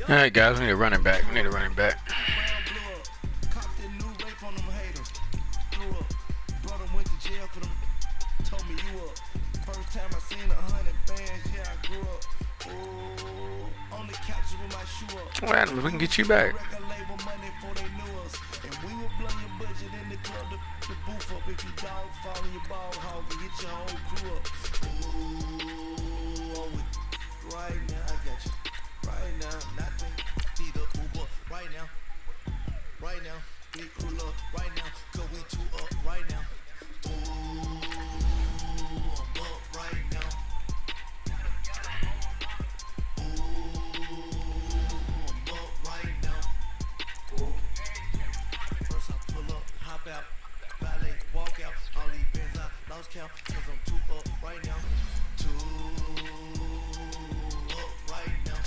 Alright guys, we need a running back. We need a running back. What happens? We can get you back. Right now, big crew up right now, cause we two up right now. Ooh, I'm up right now. Ooh, I'm up right now. First I pull up, hop out, valet, walk out, all these bands I lost count, cause I'm two up right now. Two up right now.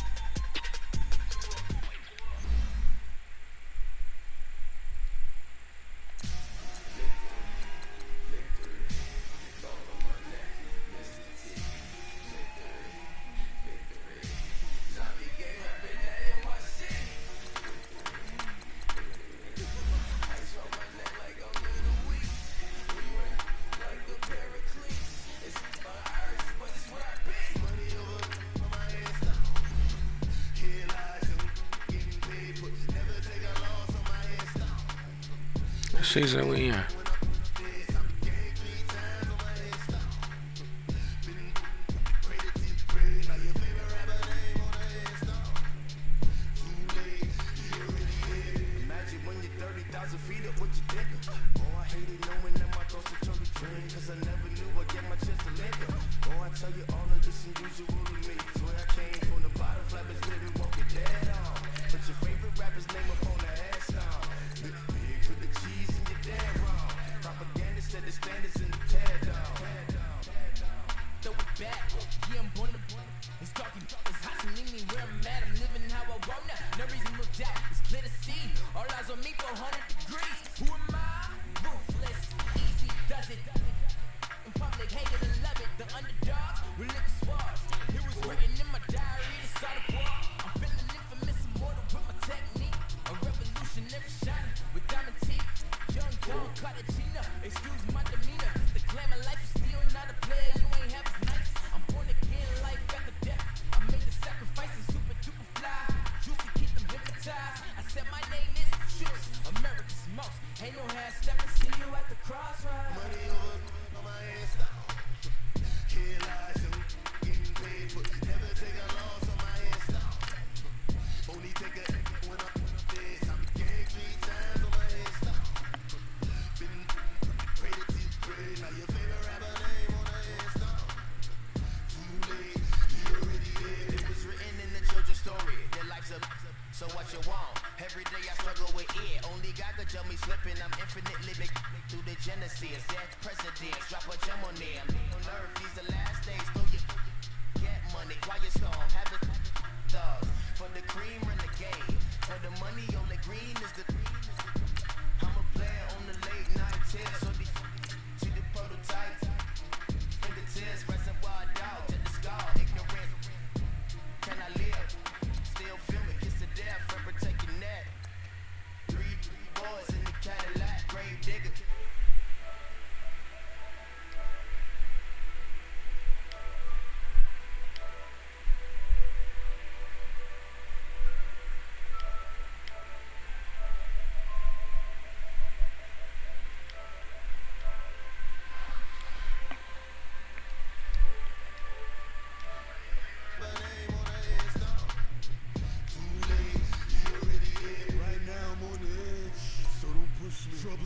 Season we in.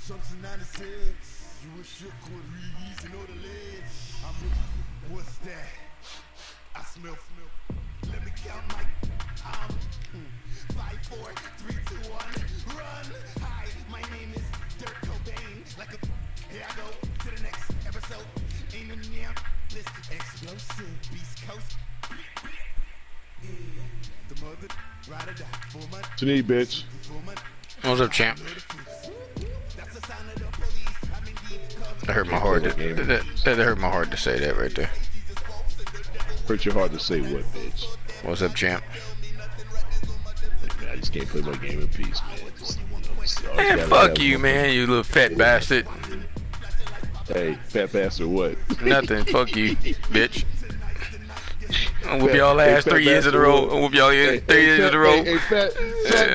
Something 96. You were shook with Reeves and all the ledge. What's that? I smell. Let me count my 5, 4, 3, 2, 1. Run. Hi, my name is Dirk Cobain. Like a here I go to the next episode. Ain't no damn this explosive Beast Coast. The mother ride or die for my. What you need, bitch? What's up, champ? That's the sound of the police. I mean, That hurt my heart. That hurt my heart to say that right there. Hurt your heart to say what, bitch? What's up, champ? Man, I just can't play my game in peace, man. Man, fuck you, man, you little fat bastard. Hey, fat bastard, what? Nothing. Fuck you, bitch. I'll whoop y'all ass 3 years in a row. I'll whoop y'all 3 years in a row. Hey, fat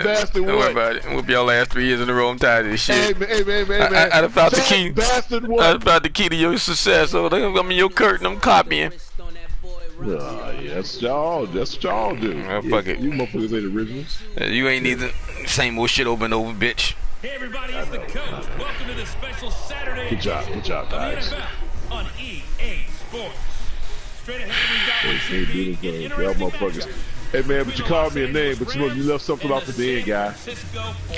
bastard, what? Don't worry about it. I'll whoop y'all ass 3 years in a row. I'm tired of this shit. Hey, man. I found the key. Bastard, what? I found the key to your success. So I'm in your curtain. I'm copying. Yeah, that's y'all. That's what y'all do. Fuck it. You motherfuckers ain't originals. You ain't either. Same old shit over and over, bitch. Hey everybody, it's the coach. Welcome to the special Saturday Good job, guys. On EA Sports. Straight ahead, we got what should be an interesting matchup. Hey man, but you called me a name, but you left something off at the end, guy.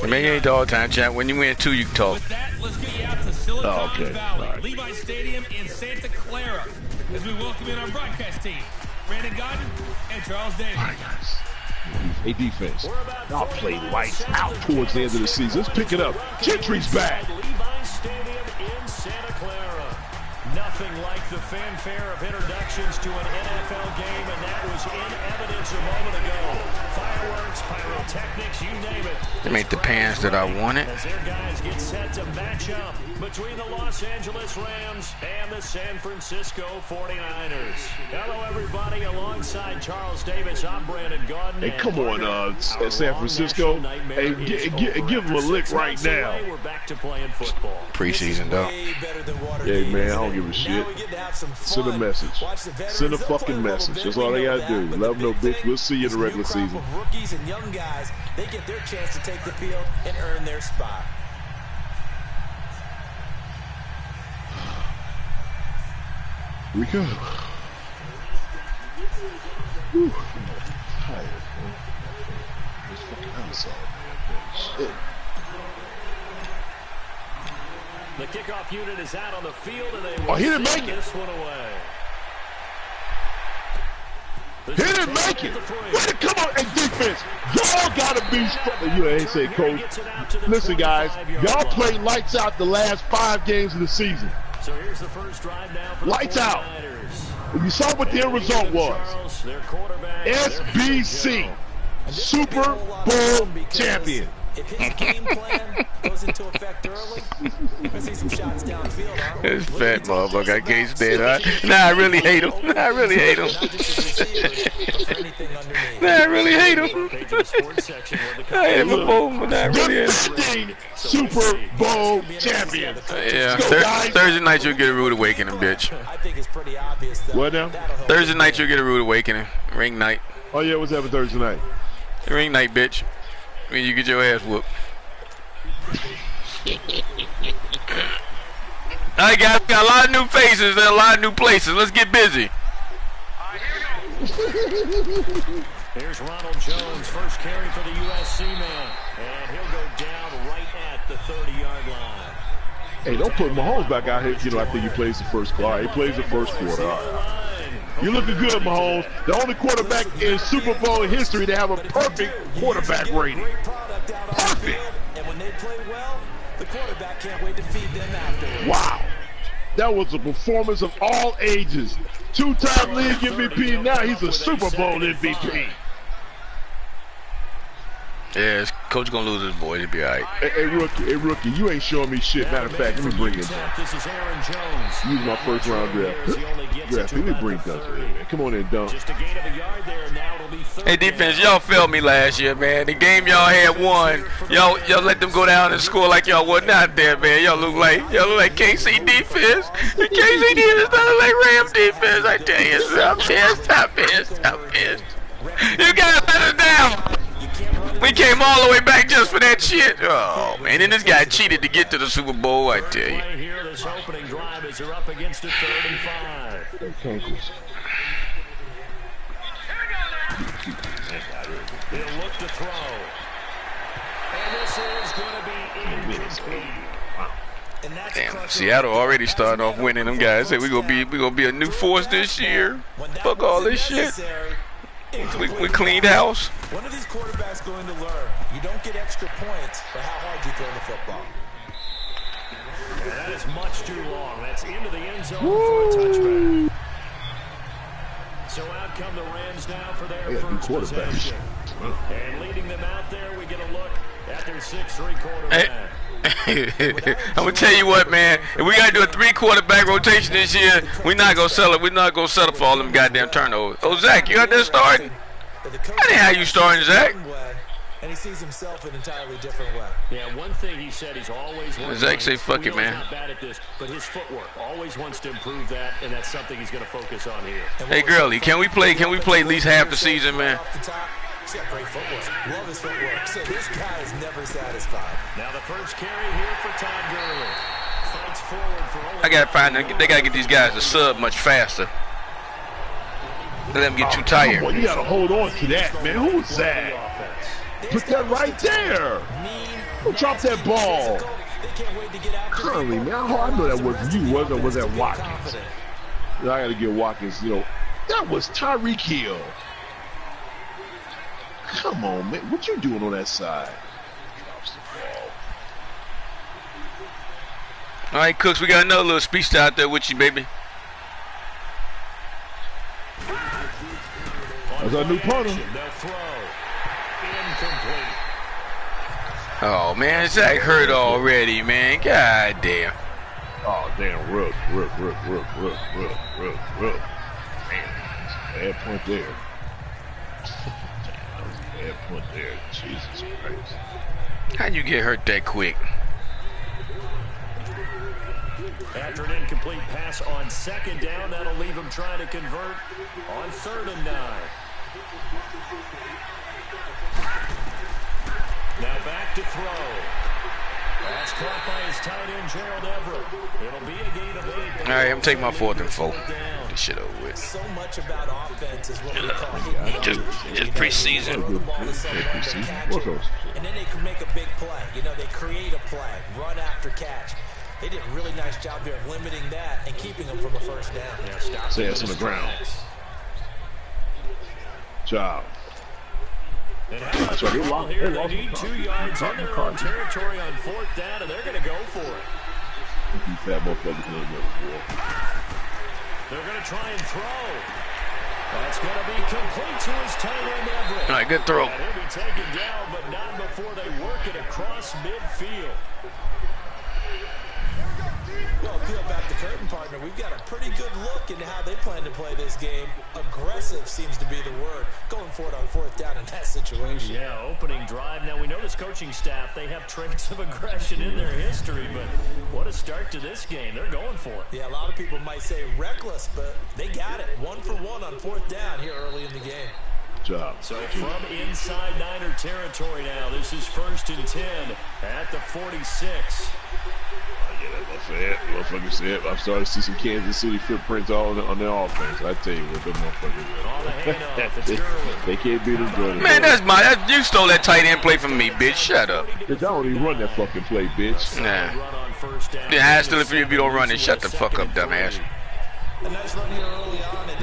I mean, it ain't all the time, chat. When you win 2, you can talk. With that, let's get you out to Silicon Valley, Right. Levi Stadium in Santa Clara, as we welcome in our broadcast team, Brandon Godden and Charles Davis. All right, guys. Hey, defense. Y'all play lights out towards the end of the season. Let's pick it up. Gentry's back. Levi Stadium in Santa Clara. Nothing like the fanfare of introductions to an NFL game, and that was in evidence a moment ago. Fireworks, pyrotechnics, you name it. They made the pants that I wanted. As their guys get set to match up between the Los Angeles Rams and the San Francisco 49ers. Hello, everybody. Alongside Charles Davis, I'm Brandon Godden. Hey, come on, San Francisco. Hey, give them a lick right now. We're back to playing football. Preseason, though. Hey, man, I don't give a shit. Send a message. Send a fucking message. That's all they gotta do. Let them know, bitch. We'll see you in the regular season. Rookies and young guys, they get their chance to take the field and earn their spot. Here we go. Whew. Tired, man. This fucking house all, man. Shit. The kickoff unit is out on the field, and they will he didn't make it. this one away. He didn't make it. Wait, come on, hey, defense. Y'all gotta be strong. You ain't say, coach. Listen, guys. Y'all played lights out the last 5 games of the season. So here's the first drive now for Lights the out. 49ers. You saw what the end result was. Charles, their quarterback, SBC. Super Bowl champion. If his game plan goes into effect early, we're gonna see some shots downfield. Aren't we? This fat motherfucker, I can't stand it. Nah, I really hate him. I really hate him. I really hate him. I hate him before, but I really hate him. Defending Super Bowl champion. Yeah, Thursday night you'll get a rude awakening, bitch. I think it's pretty obvious. What now? Thursday night you'll get a rude awakening. Ring night. Oh, yeah, what's happening Thursday night? Ring night, bitch. When you get your ass whooped. Alright guys, we got a lot of new faces and a lot of new places. Let's get busy. Here's Ronald Jones, first carry for the USC man. And he'll go down right at the 30-yard line. Hey, don't put Mahomes back out here. You know, I think he plays the first quarter. He plays the first quarter. All right. You're looking good, Mahomes. The only quarterback in Super Bowl history to have a perfect quarterback rating. Perfect. And when they play well, the quarterback can't wait to feed them afterwards. Wow. That was a performance of all ages. 2-time league MVP. Now he's a Super Bowl MVP. Yeah, his coach gonna lose his boy. He'll be alright. Hey, rookie, you ain't showing me shit. Matter of fact, let me bring it down. This is Aaron Jones. Use my first round draft. Let me bring Dunk in, man. Come on in, Dunk. Just a gain of a yard there. Now it'll be third Hey defense, y'all failed me last year, man. The game y'all had won. Y'all let them go down and score like y'all wasn't out there, man. Y'all look like KC defense. The KC defense not like Ram defense. I tell you, I'm pissed. You guys let us down. We came all the way back just for that shit. Oh man, and this guy cheated to get to the Super Bowl. I tell you. Right here, this opening drive as they're up against a 3rd and 5. He'll look to throw. And this is going to be incomplete. Damn, Seattle already starting off winning. Them guys say we gonna be a new force this year. Fuck all this shit. We cleaned house. When are these quarterbacks going to learn? You don't get extra points for how hard you throw the football. And that is much too long. That's into the end zone for a touchback. So out come the Rams now for their first possession. And leading them out there, we get a look at their 6'3" quarterback. I'm gonna tell you what, man. If we gotta do a 3 quarterback rotation this year, we're not gonna sell it. We're not gonna settle for all them goddamn turnovers. Oh, Zach, you out there starting? I didn't have you starting, Zach. And he sees himself an entirely different way. Yeah, one thing he said he's always working. Zach say, "Fuck it, man." Not bad at this, but his footwork always wants to improve that, and that's something he's going to focus on here. Hey, girlie, can we play? Can we play at least half the season, man? He's got great footwork. Love his footwork. So this guy is never satisfied. Now the first carry here for Todd Gurley. Fights forward for only. I gotta find them. They gotta get these guys to sub much faster. Let them get too tired. Boy, you gotta hold on to that, man. Who's that? Put that right there. Who dropped that ball? Currently, man. I know that wasn't you, was that Watkins? I gotta get Watkins, that was Tyreek Hill. Come on, man. What you doing on that side? Drops the ball. All right, Cooks, we got another little speech out there with you, baby. That's our new punter. Oh, man, Zach hurt already, man. God damn. Oh, damn. Rook. Man, bad point there. Bad point there. Jesus Christ. How'd you get hurt that quick? After an incomplete pass on second down, that'll leave him trying to convert on 3rd and 9. Now back to throw. That's caught by his tight end, Gerald Everett. It'll be a gain of 8. All right, I'm taking my 4th and 4. Get this shit over with. So much about offense is what we call just preseason. And then they can make a big play. They create a play, run after catch. They did a really nice job there of limiting that and keeping them from a first down. Yeah, say it's on the ground. Job. That's right. They need 2 yards in their own territory on 4th down, and they're going to go for it. You fat motherfuckers know that. They're going to try and throw. That's going to be complete to his tight end, Everett. All right, good throw. And he'll be taken down, but not before they work it across midfield. Well, peel back the curtain, partner. We've got a pretty good look into how they plan to play this game. Aggressive seems to be the word. Going for it on 4th down in that situation. Yeah, opening drive. Now, we know this coaching staff, they have traits of aggression in their history, but what a start to this game. They're going for it. Yeah, a lot of people might say reckless, but they got it. 1 for 1 on 4th down here early in the game. Job. So from inside Niner territory now, this is 1st and 10 at the 46. Motherfucker said, I'm starting to see some Kansas City footprints all on their offense. I tell you what, them motherfuckers. They can't beat them Jordan. Man, you stole that tight end play from me, bitch. Shut up. Bitch, I don't even run that fucking play, bitch. Nah. Yeah, I still if you don't run it. Shut the fuck up, dumbass.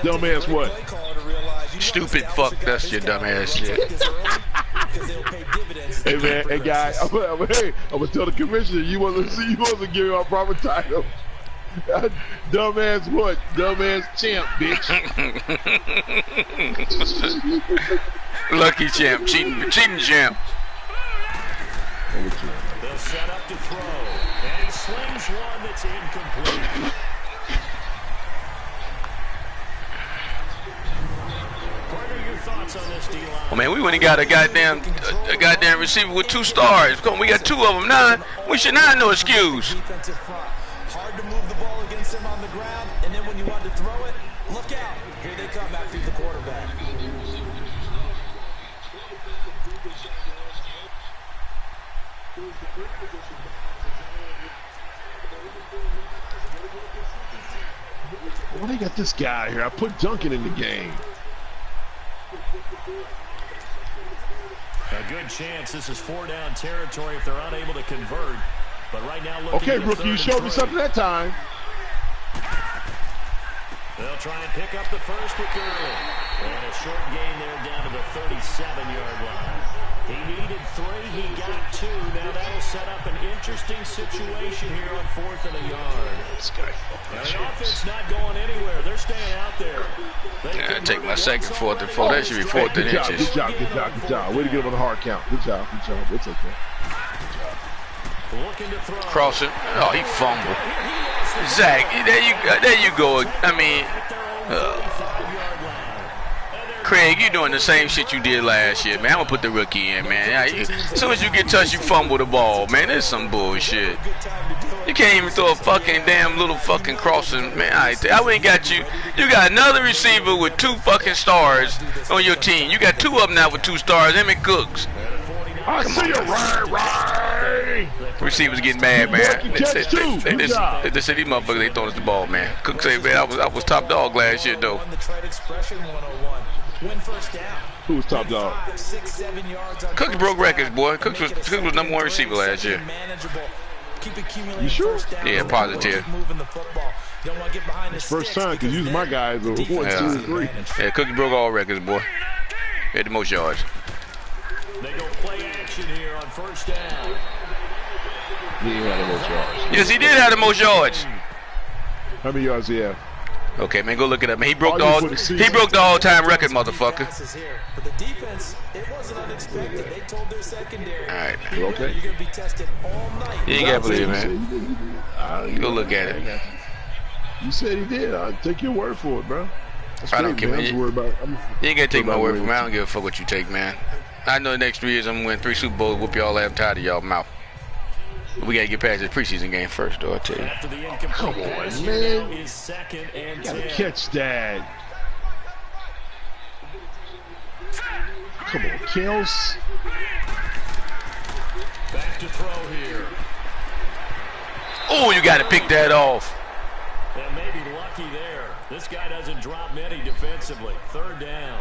Dumbass what? Stupid fuck. That's your dumbass shit. Hey man, hey guy, I'm gonna tell the commissioner you wasn't giving him a proper title. Dumbass what? Dumbass champ, bitch. Lucky champ, cheating champ. They'll set up to throw, and he slings one that's incomplete. Oh man, we went and got a goddamn receiver with 2 stars. We got 2 of them now. We should not have no excuse. Hard to move the ball against him on the ground, and then when you want to throw it, look out. Here they come back through the quarterback. Well, they got this guy here. I put Duncan in the game. A good chance this is 4-down territory if they're unable to convert. But right now, okay, rookie, you showed me something that time. They'll try and pick up the first with Gurley. And a short gain there down to the 37-yard line. He needed 3, he got 2. Now that'll set up an interesting situation here on 4th and a yard. This guy Now fucking the offense not going anywhere. They're staying out there. Yeah, take my second, 4th and 4. That should be 4th and inches. Good job. Way to get him on the hard count. Good job. It's okay. Looking to throw. Crossing. Oh, he fumbled. Zach, there you go. I mean, Craig, you doing the same shit you did last year, man. I'm gonna put the rookie in, man. As soon as you get touched, you fumble the ball, man. That's some bullshit. You can't even throw a fucking damn little fucking crossing, man. I ain't got you. You got another receiver with 2 fucking stars on your team. You got 2 of them now with 2 stars. Him and Cooks. I see you, right. Receivers getting mad, man. They said Good job. these motherfuckers, they throwing us the ball, man. Cook said, man, I was top dog last year, though. Who was top dog? Cooks broke records, boy. Cooks was number 1 receiver last year. You sure? Yeah, positive. It's first time, because usually my guys are 1, 2, and 3. Yeah, Cooks broke all records, boy. He had the most yards. They go play action here on 1st down. He ain't had the most yards. Yes, he did have the most yards. How many yards he have? Okay, man, go look it up. Man, he broke the all-time record, motherfucker. But the defense, it wasn't unexpected. They told their secondary, All right, man. You okay? you're going to be tested all night. You ain't got to believe it, man. Go look at it. You said he did. I'll take your word for it, bro. That's I don't great, care, man. I'm just worried about You ain't got to take my word from me. I don't give a fuck what you take, man. I know the next 3 years I'm going to win 3 Super Bowls, whoop y'all ass, I'm tired of y'all mouth. We got to get past this preseason game first, though, I tell you. Come on, man. You gotta catch that. Come on, Kels. Back to throw here. Oh, you got to pick that off. And maybe lucky there. This guy doesn't drop many defensively. 3rd down.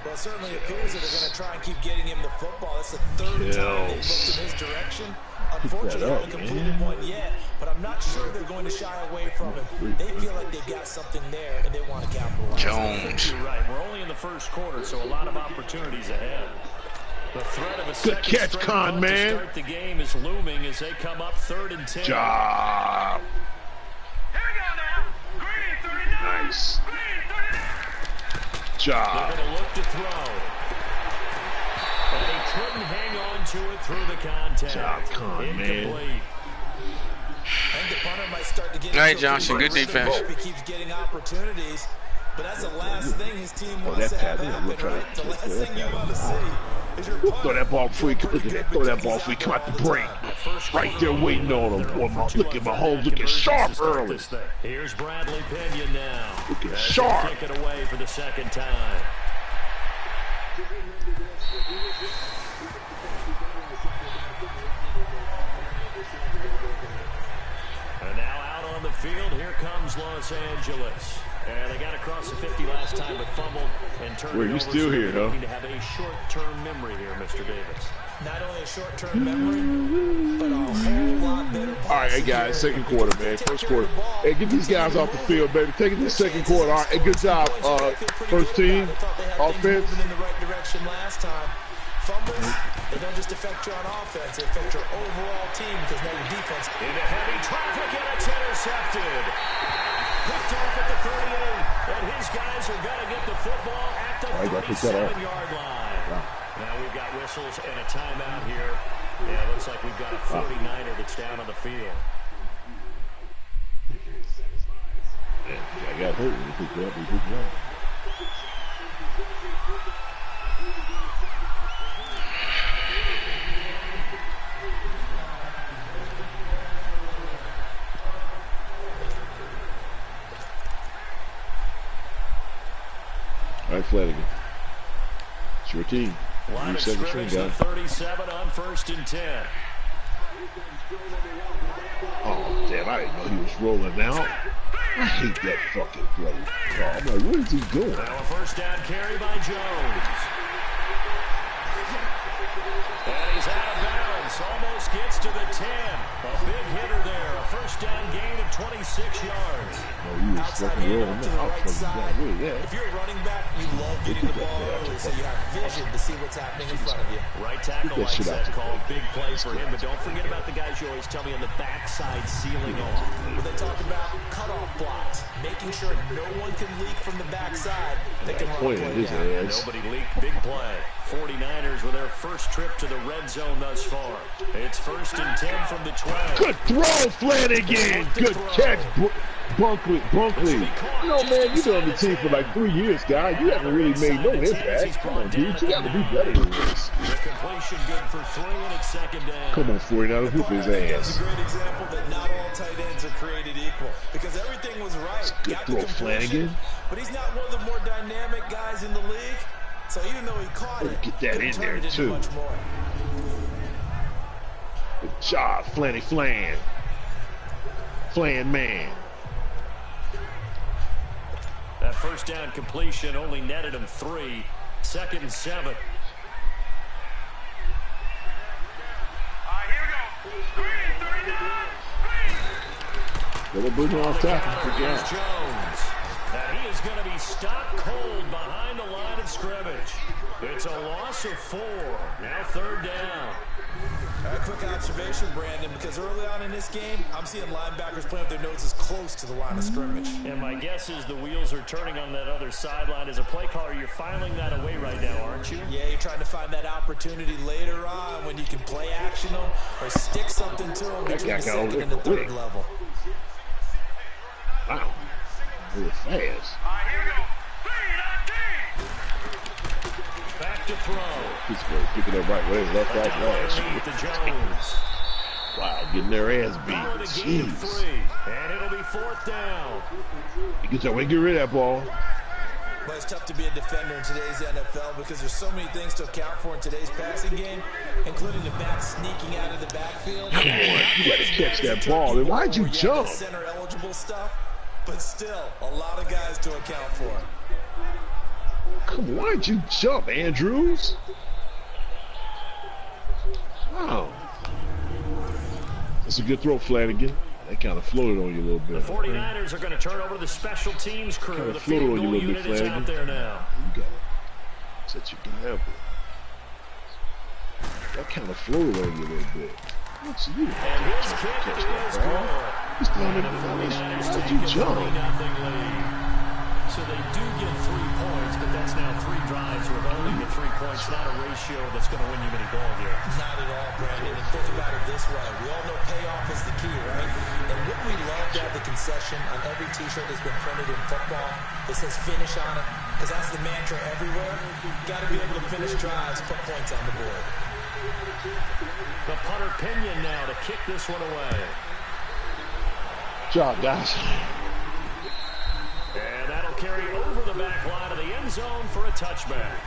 Well, it certainly appears that they're going to try and keep getting him the football. That's the 3rd time they've looked in his direction. Unfortunately, they haven't completed one yet, but I'm not sure they're going to shy away from it. They feel like they've got something there, and they want to capitalize. Jones. You're right. We're only in the 1st quarter, so a lot of opportunities ahead. The threat of a Good catch, Con, man. To start the game is looming as they come up 3rd and 10. Job. Nice. Job. They're going to look to throw. And he couldn't hang on to it through the contact. Job, Con, Incomplete. man. I think the punter might start to get All right, Johnson, good defense. He keeps getting opportunities, but that's the last thing his team wants that to have pass, yeah, happen, look right. right? The last thing you want to see is your Throw that ball before he throw that ball before he come out the break. Right there waiting on him. Boy, look at Mahomes looking sharp early. Here's Bradley Pinion now. Looking sharp. Take it away for the 2nd time. And now out on the field, here comes Los Angeles. And they got across the 50 last time, but fumbled and turned Wait, it you over. still So here, they're huh? looking to have a short-term memory here, Mr. Davis. not only a short-term memory, but a whole lot better. All right, hey guys, 2nd quarter, man. 1st quarter. Hey, get these guys off the field, baby. Take it to the 2nd quarter. All right, hey, good job, 1st team, offense. In the right direction last time. Fumbles, they don't just affect you on offense, they affect your overall team because now your defense. Into heavy traffic, and it's intercepted. Picked off at the 38, and his guys are going to get the football at the 37-yard line. Wow. Now we've got whistles and a timeout here. Yeah, it looks like we've got a 49er that's down on the field. I got hurt. He picked up. He picked up. All right, Flanagan. It's your team. Line You of said the scrimmage string at guy. 37 on 1st and 10. Oh, damn, I didn't know he was rolling out. I hate that fucking play. Oh, I'm like, what is he doing? Now a 1st down carry by Jones. And he's out of bounds. This almost gets to the 10. A big hitter there. A first down gain of 26 yards. Outside handoff to the right side. If you're a running back, you love getting the ball early so you have vision to see what's happening in front of you. Right tackle likes that call. Big play for him, but don't forget about the guys you always tell me on the backside sealing off. But they talk about cutoff blocks, making sure no one can leak from the backside. They can run play down. Nobody leaked. Big play. 49ers with their first trip to the red zone thus far. It's 1st and 10 from the 12. Good throw, Flanagan. Good catch, Bunkley. You know, man, you've been on the team for like 3 years, guy. You haven't really made no impact. Come on, dude. You got to be better than this. The completion good for 3, and it's 2nd down. Come on, 49ers, whoop his It's ass. a great example that not all tight ends are created equal because everything was right. Good Got throw, the completion, Flanagan. but he's not one of the more dynamic guys in the league. So even though he caught it, Get that in there, too. Much more. Good job, Flan. Flan man. That first down completion only netted him 3. 2nd and 7. Little booty off tackle. Good Here's job. Jones. And he is going to be stopped cold behind the line of scrimmage. It's a loss of 4. Now 3rd down. A quick observation, Brandon, because early on in this game, I'm seeing linebackers playing with their noses close to the line of scrimmage. And my guess is the wheels are turning on that other sideline. As a play caller, you're filing that away right now, aren't you? Yeah, you're trying to find that opportunity later on when you can play action them or stick something to them between the 2nd and the 3rd level. Wow. Really fast. Back to throw. He's going to pick it up right where his left eye was. To Jones. Wow, getting their ass beat. Jeez. And it'll be 4th down. You get that way, get rid of that ball. But it's tough to be a defender in today's NFL because there's so many things to account for in today's passing game, including the back sneaking out of the backfield. Come on, you got to catch that ball. Then why'd you jump? Center eligible stuff, but still a lot of guys to account for. Come on, why'd you jump, Andrews? Wow. That's a good throw, Flanagan. That kind of floated on you a little bit. The 49ers are going to turn over to the special teams crew. The field goal unit is out there now. You got it. Set your guy up. That kind of floated on you a little bit. What's you? And his kick is good. He's down in the 49ers. Why'd you jump? So they do get 3 points, but that's now 3 drives with only the 3 points. Not a ratio that's going to win you many ball games. Not at all, Brandon. And think about it this way. We all know payoff is the key, right? And wouldn't we love to have the concession on every T-shirt that's been printed in football that says finish on it? Because that's the mantra everywhere. Got to be able to finish drives, put points on the board. The punter Pinion now to kick this one away. Good job, guys. And that'll carry over the back line of the end zone for a touchback.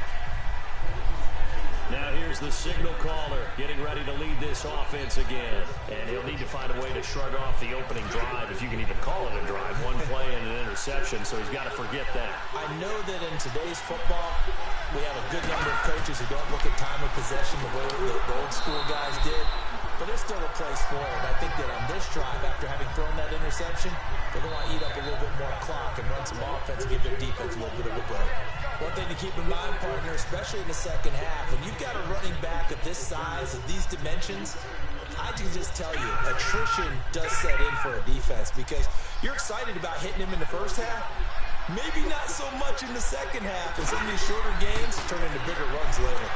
Now here's the signal caller getting ready to lead this offense again. And he'll need to find a way to shrug off the opening drive, if you can even call it a drive. 1 play and an interception, so he's got to forget that. I know that in today's football, we have a good number of coaches who don't look at time of possession the way the old school guys did. But there's still a place for it. I think that on this drive, after having thrown that interception, they're going to want to eat up a little bit more clock and run some offense and give their defense a little bit of a break. One thing to keep in mind, partner, especially in the second half, when you've got a running back of this size, of these dimensions, I can just tell you, attrition does set in for a defense because you're excited about hitting him in the first half. Maybe not so much in the second half, and some of these shorter gains turn into bigger runs later.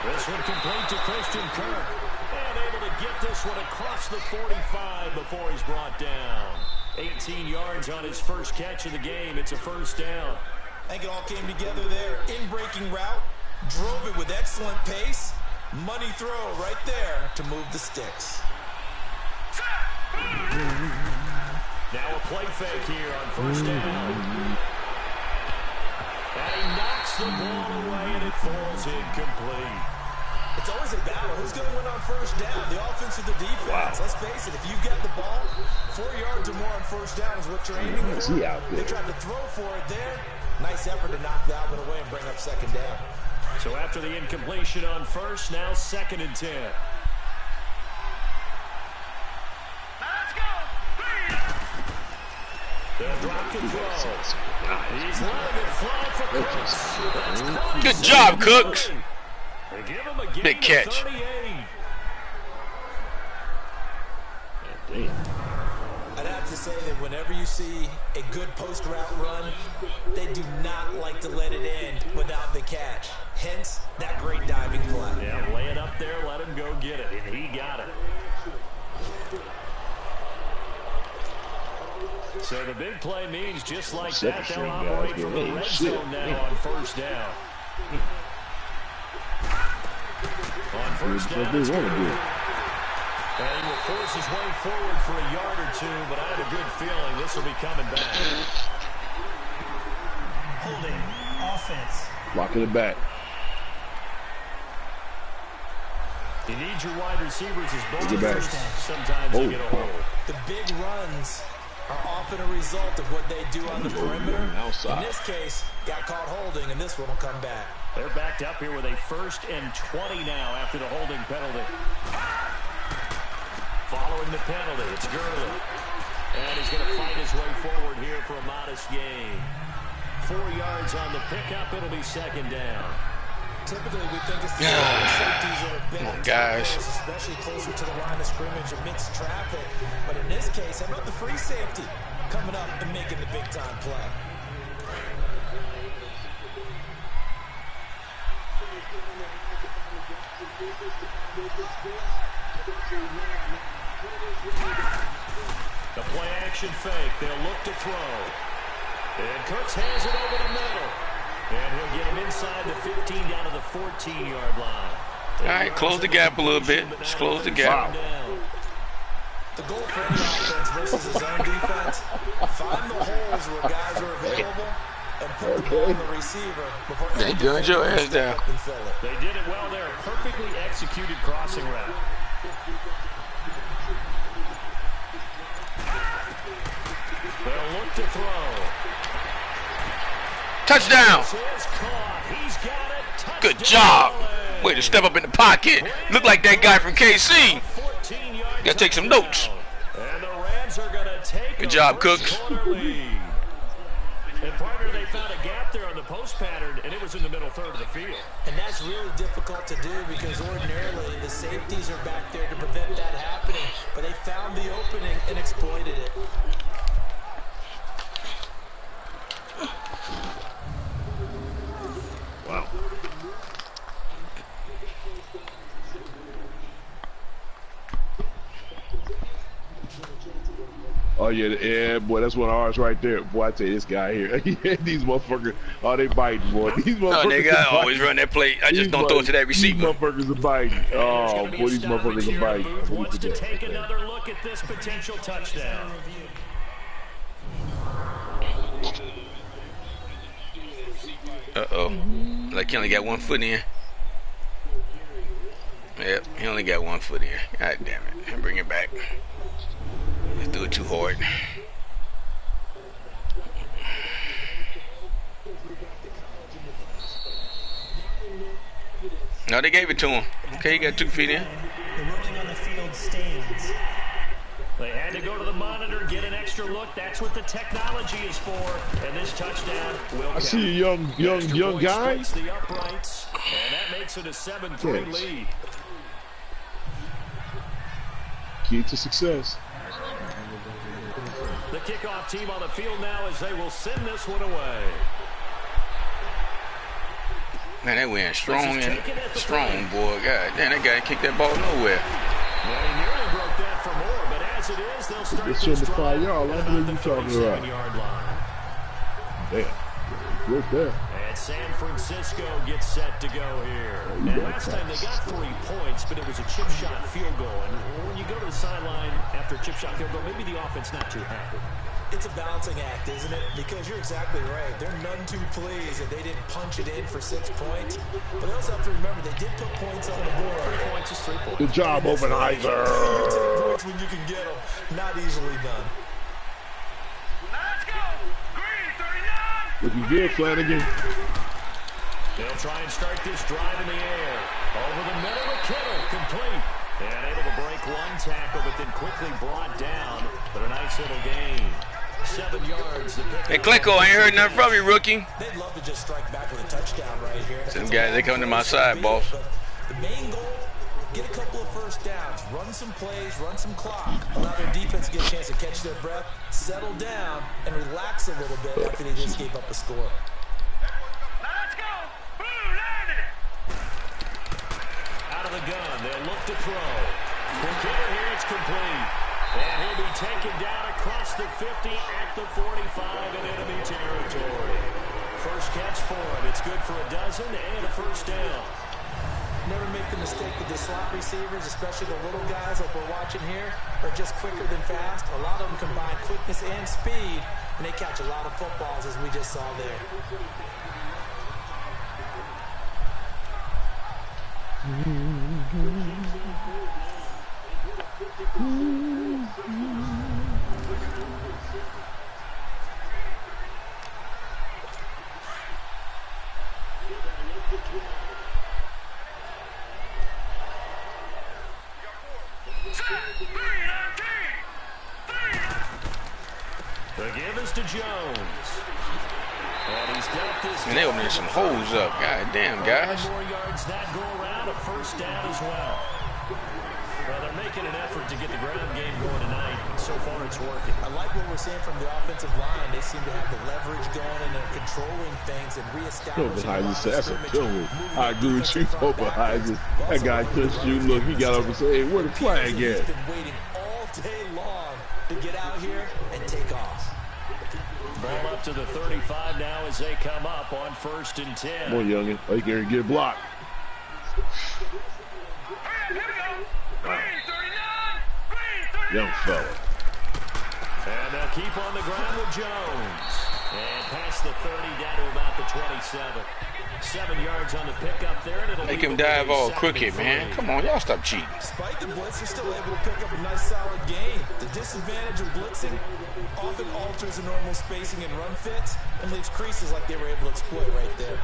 This one complete to Christian Kirk. And able to get this one across the 45 before he's brought down. 18 yards on his first catch of the game. It's a first down. I think it all came together there. In-breaking route, drove it with excellent pace. Money throw right there to move the sticks. Now a play fake here on first down. And he knocks the ball away and it falls incomplete. It's always a battle. Who's going to win on first down? The offense or the defense? Wow. Let's face it, if you've got the ball, 4 yards or more on first down is what you're aiming for. They tried to throw for it there. Nice effort to knock that one away and bring up second down. So after the incompletion on first, now 2nd and 10. They'll drop to throw. He's letting it fly for Cooks. Good job, Cooks. They give him a gain Big catch. of 38. I'd have to say that whenever you see a good post route run, they do not like to let it end without the catch. Hence, that great diving play. Yeah, lay it up there, let him go get it, and he got it. So the big play means just like that, they'll operate from the red zone now on first down. On first down, it's good. And he will force his way forward for a yard or two, but I have a good feeling this will be coming back. Holding offense. Locking it back. You need your wide receivers as Get back. boulders. Sometimes they get a hold. The big runs are often a result of what they do on the perimeter. In this case, got caught holding, and this one will come back. They're backed up here with a 1st and 20 now after the holding penalty. Following the penalty, it's Gurley. And he's going to fight his way forward here for a modest gain. 4 yards on the pickup, it'll be 2nd down. Typically, we think it's the safeties that are better, guys. especially closer to the line of scrimmage amidst traffic. But in this case, how about the free safety coming up and making the big-time play? The play action fake. They'll look to throw. And Cooks has it over the middle. And he'll get him inside the 15 down to the 14-yard line. All right, close the gap a little bit. Just close the gap. The goal for any offense versus his own defense, find the holes where guys are available and put the ball on the receiver before They gunned your ass down. They did it well there. Perfectly executed crossing route. They'll look to throw. Touchdown. Good job. Way to step up in the pocket. Look like that guy from KC. Gotta take some notes. And the Rams are gonna take Good job, Cooks. And partner, they found a gap there on the post pattern, and it was in the middle third of the field. And that's really difficult to do because ordinarily the safeties are back there to prevent that happening. But they found the opening and exploited it. Wow. Oh yeah, boy, that's one of ours right there. Boy, I tell you, this guy here, these motherfuckers, oh, they biting, boy. These No, motherfuckers. nigga, I always run that play. I just don't throw it to that These receiver. motherfuckers are biting. Oh, boy, these motherfuckers are biting. Wants to take another look at this potential touchdown. Uh-oh. Like he only got 1 foot in. Yep, he only got 1 foot in. God damn it. Bring it back. Let's do it too hard. No, they gave it to him. Okay, he got 2 feet in. The ruling on the field stands. They had to go to the monitor, get an extra look. That's what the technology is for. And this touchdown will count. I see a young guy. The uprights, and that makes it a 7-3 Yes. lead. Key to success. The kickoff team on the field now as they will send this one away. Man, they went strong, boy. God damn, that guy kicked that ball nowhere. Well, he nearly broke that for more, but as it is, they'll start It's this on the drive 5 yard line. at What are about you the talking about? 47-yard line. Damn. Good there. And San Francisco gets set to go here. And last time they got 3 points, but it was a chip shot field goal. And when you go to the sideline after a chip shot field goal, maybe the offense not too happy. It's a balancing act, isn't it? Because you're exactly right. They're none too pleased that they didn't punch it in for 6 points. But they also have to remember they did put points on the board. 3 points is 3 points. Good job, Oppenheimer. You take points when you can get them. Not easily done. Looking good, Flanagan. They'll try and start this drive in the air. Over the middle to Kittle, complete. And able to break one tackle, but then quickly brought down. But a nice little gain. 7 yards. Hey, Clinko, I ain't heard nothing from you, rookie. They'd love to just strike back with a touchdown right here. Some guys, they coming to my side, boss. The main goal, get a couple of first downs, run some plays, run some clock, allow their defense to get a chance to catch their breath, settle down, and relax a little bit after they just gave up a score. Let's go. Out of the gun, they'll look to throw. For Kittle here, it's complete. And he'll be taken down across the 50 at the 45 in enemy territory. First catch for him. It's good for a dozen and a first down. Never make the mistake that the slot receivers, especially the little guys like we're watching here, are just quicker than fast. A lot of them combine quickness and speed, and they catch a lot of footballs, as we just saw there. The give is to Jones. And he's got this. And they opening some holes up. God damn, guys. 5 more yards that go around, a first down as well. Well, they're making an effort to get the ground game going tonight. So far, it's working. I like what we're seeing from the offensive line. They seem to have the leverage going, and they're controlling things and reestablishing. That's a good one. I agree with you, Hobaleni. That guy touched you. Look, he got over and said, "Hey, where the flag at?" He's been waiting all day long to get out here and take off. Ball up to the 35 now as they come up on 1st and 10. Come on, youngin. Oh, you can get blocked. Young fella. And they'll keep on the ground with Jones. And past the 30 down to about the 27. 7 yards on the pickup there. And it'll Make him dive all crooked, man. Come on, y'all stop cheating. Despite the blitz, they're still able to pick up a nice solid gain. The disadvantage of blitzing often alters the normal spacing and run fits and leaves creases like they were able to exploit right there.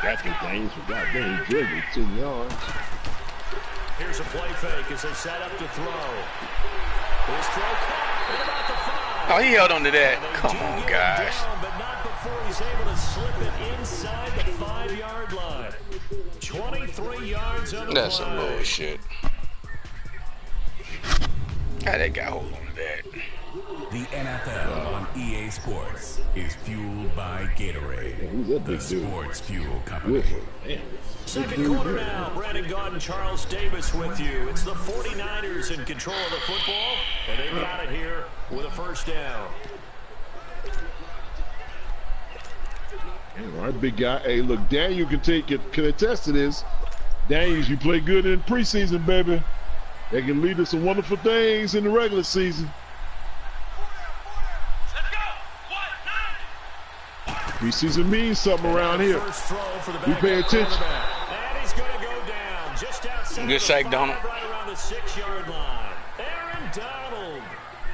That's the thing. God damn, he dribbled 10 yards. Here's a play fake as they set up to throw. His throw caught at about the 5. Oh, he held on to that. Come on, guys. Down, but not before he's able to slip it inside the 5-yard line. 23 yards on the That's some play. bullshit. How that guy hold on to that? The NFL on EA Sports is fueled by Gatorade, the sports fuel company. Second quarter now. Brandon Gaudin, Charles Davis with you. It's the 49ers in control of the football, and they've got it here with a first down. All right, big guy. Hey, look, Daniel can attest to this. Daniels, you play good in preseason, baby. They can lead us to wonderful things in the regular season. Preseason means something around here. We pay attention. And he's going to go down just outside Good shake, Donald. right around the 6-yard line. Aaron Donald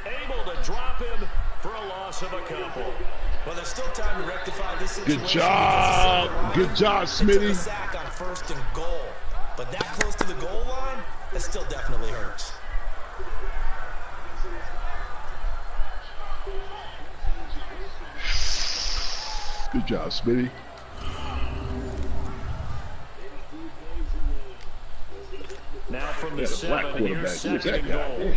able to drop him for a loss of a couple. Well, there's still time to rectify this situation. Good job. Good job, Smitty. Sack on 1st and goal. But that close to the goal line, that still definitely hurts. Good job, Smitty. Now from the Yeah, the black 7, quarterback. here's Who's 2nd that and guy? goal. Yeah.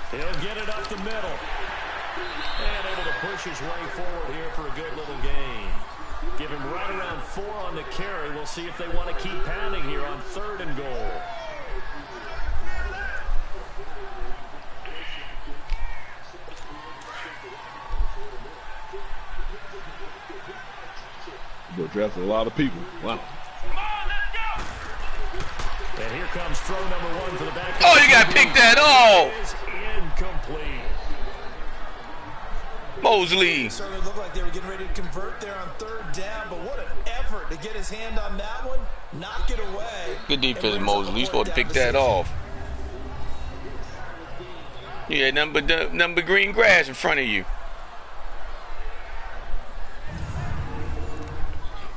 He'll get it up the middle. And able to push his way forward here for a good little gain. Give him right around 4 on the carry. We'll see if they want to keep pounding here on 3rd and goal. They're drafting a lot of people. Wow. And here comes throw number 1 for the back. Oh, you got to pick that off. Is incomplete. Mosley. It certainly looked like they were getting ready to convert there on third down, but what an effort to get his hand on that one, knock it away. Good defense, Mosley. You're supposed to pick that off. You had nothing but green grass in front of you.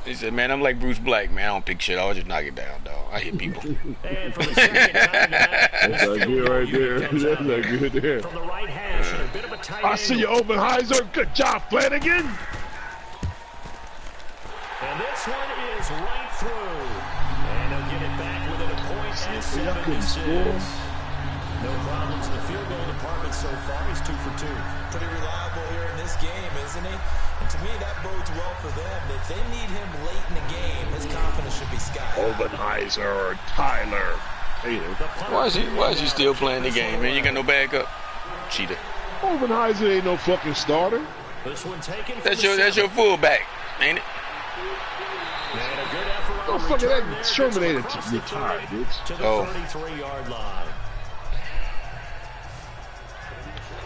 He said, man, I'm like Bruce Black, man. I don't pick shit. I'll just knock it down, dog. I hit people. And for the second time tonight, That's not good right there. That's not good there. from the right hash and a bit of a tight I see you, Obenheiser. Good job, Flanagan. And this one is right through. And they'll get it back within a point at 7-6. No problems in the field goal department so far. He's 2 for 2. Pretty reliable here in this game, isn't he? And to me, that bodes well for them. If they need him late in the game, his confidence should be sky high. Obenheiser, Tyler. Why is he still playing the game, man? You got no backup? Cheater. Obenheiser ain't no fucking starter. This one taken. That's your fullback, ain't it? And a good effort Don't on fucking return that there. Terminator Across the retired, 30 bitch. to the Oh. 33-yard line.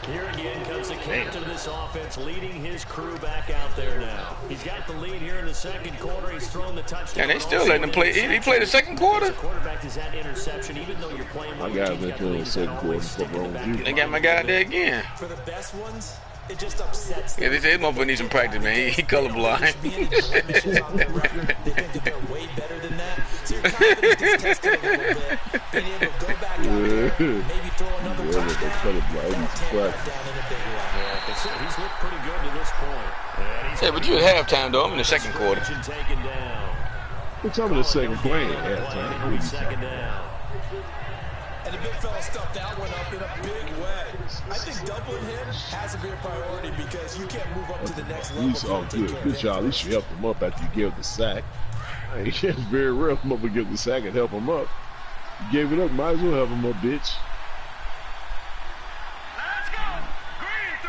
Here again comes the captain of this offense, leading his crew back out there now. He's got the lead here in the second quarter. He's thrown the touchdown. And they still letting him play. He played the second quarter. The quarterback is that interception, even though you're playing. My guy's been playing the second quarter. Fuck wrong with you? They got my guy there again. For the best ones, it just upsets them. Yeah, they say this motherfucker needs some practice, man. He colorblind. Being in skirmishes on the record, they think that they're way better than that. So your confidence is tested a little bit. Being able to go back out there, maybe throw another touchdown, that down in a big way. He's looked pretty good to this point. Yeah, but you at halftime, though. I'm in the second quarter. Taken down. What time of the second playing? Halftime. Second down. And the big fella stuffed that one up in a big way. I think doubling him has to be a priority because you can't move up to the next level. He's all good. Good job. At least you helped him up after you gave the sack. It's very rare for him up to give the sack and help him up. You gave it up, might as well help him up, bitch.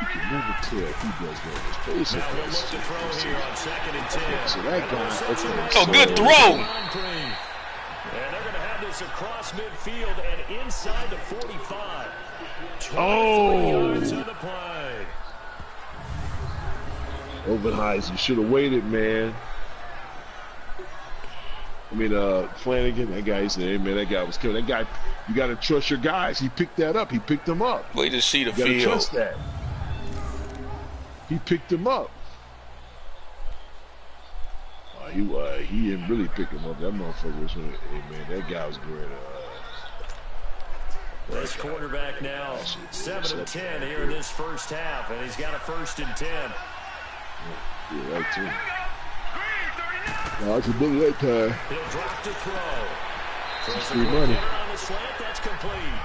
You can never tell if he does that. It's Now they'll look to throw here on 2nd and 10. So that guy, okay. Oh, good throw. And they're going to have this across midfield and inside the 45. 23 yards of the play. Obenheiser, you should have waited, man. I mean, Flanagan, that guy, he said, hey, man, that guy was killing. That guy, you got to trust your guys. He picked that up. He picked them up. Way to see the You got to field. trust that. He picked him up. He didn't really pick him up. That motherfucker was, hey, man, that guy was great. This quarterback now 7 of 10 here in this first half, and he's got a 1st and 10. Yeah, right, too. No, I can do that time. He'll drop to throw. It's free money. On the slant, that's complete.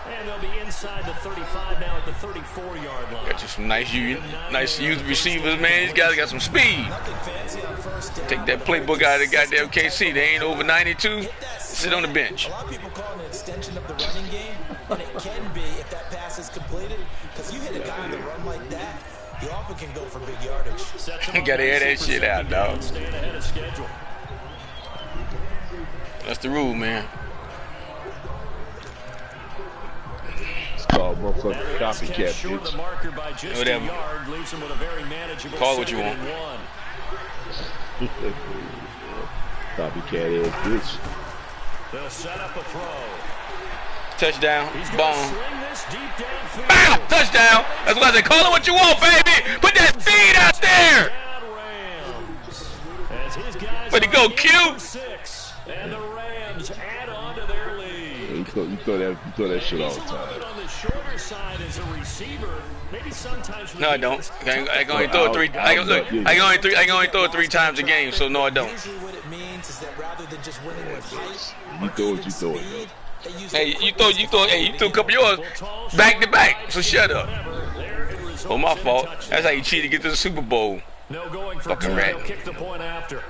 And they'll be inside the 35 now at the 34-yard line. Got you some nice youth receivers, man. These guys got some speed. Take that playbook out of the goddamn KC. They ain't over 92. Sit on the bench. A lot of people call it an extension of the running game, and it can be if that pass is completed. Because you hit a guy on the run like that, you often can go for big yardage. Gotta air that shit out, dog. Staying ahead of schedule. That's the rule, man. It's called motherfucking copycat, bitch. Whatever. Call what you want. Copycat ass bitch. They'll set up a throw. Touchdown. He's Boom. gonna swing this deep downfield. Bow! Touchdown. That's why I said, call it what you want, baby. Put that speed out there. As his guys Way to go, are Q. in 6, and the Rams add on to their lead. You throw that shit all the He's a little time. bit on the shorter side as a receiver. Maybe sometimes No, I don't. I can only throw it three. I can only throw it 3 times a game. So no, I don't. Usually what it means is that rather than just winning with height, You throw what you throw it, speed, they use Hey, you throw a couple of yours back to back. So shut up. Oh, my fault. That's how you cheat to get to the Super Bowl. No going for Fucking 2. rat. They'll kick the point after.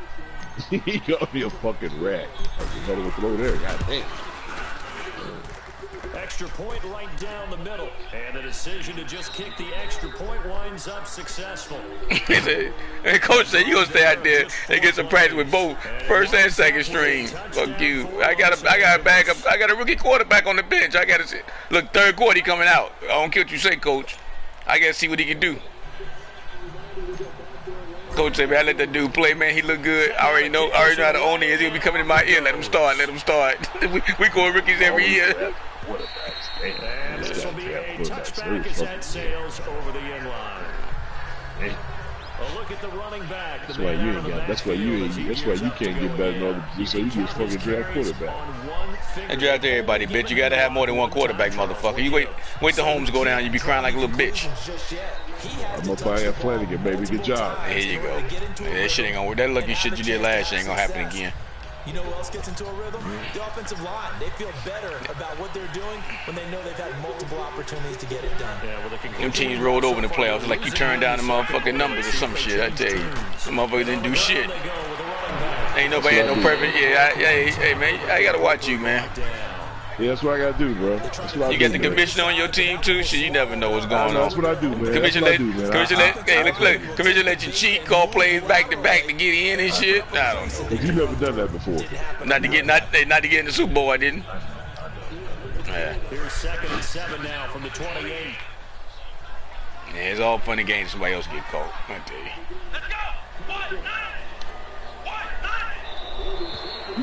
He got me a fucking rat. Another throw there, goddamn. Extra point right down the middle. And the decision to just kick the extra point winds up successful. Hey, coach said you gonna stay out there and get some practice with both first and second string. Fuck you. I got a backup. I got a rookie quarterback on the bench. I gotta see. Look, third quarter he coming out. I don't care what you say, coach. I gotta see what he can do. Coach said, man, I let that dude play, man. He look good. I already know how to own it. He'll be coming in my ear. Let him start. we go rookies every year. And this will be a touchback as that sails over the end line. A look at the running back. That's why you ain't got. That's why you can't get better than other positions. So you just fucking draft quarterback. I draft everybody, bitch. You gotta have more than one quarterback, motherfucker. You wait till Holmes go down, you be crying like a little bitch. I'm up by Flanagan, baby. Good job. There you go. Yeah, that shit ain't gonna work. That lucky shit you did last year ain't gonna happen again. You know who else gets into a rhythm? The offensive line. They feel better about what they're doing when they know they've had multiple opportunities to get it done. Them teams rolled over in the playoffs like you turned down the motherfucking numbers or some shit. I tell you, some motherfuckers didn't do shit. Ain't nobody had no perfect. Yeah, hey man, I gotta watch you, man. Yeah, that's what I gotta do, bro. That's what I you do, got the commissioner on your team too? Shit, you never know what's going on. That's what I do, man. Commissioner let you cheat, call plays back to back to get in and shit. I don't know. Cause you never done that before. Not to get in the Super Bowl, I didn't. Yeah. Here's 2nd and 7 now from the 28. Yeah, it's all funny games. Somebody else get caught. I tell you.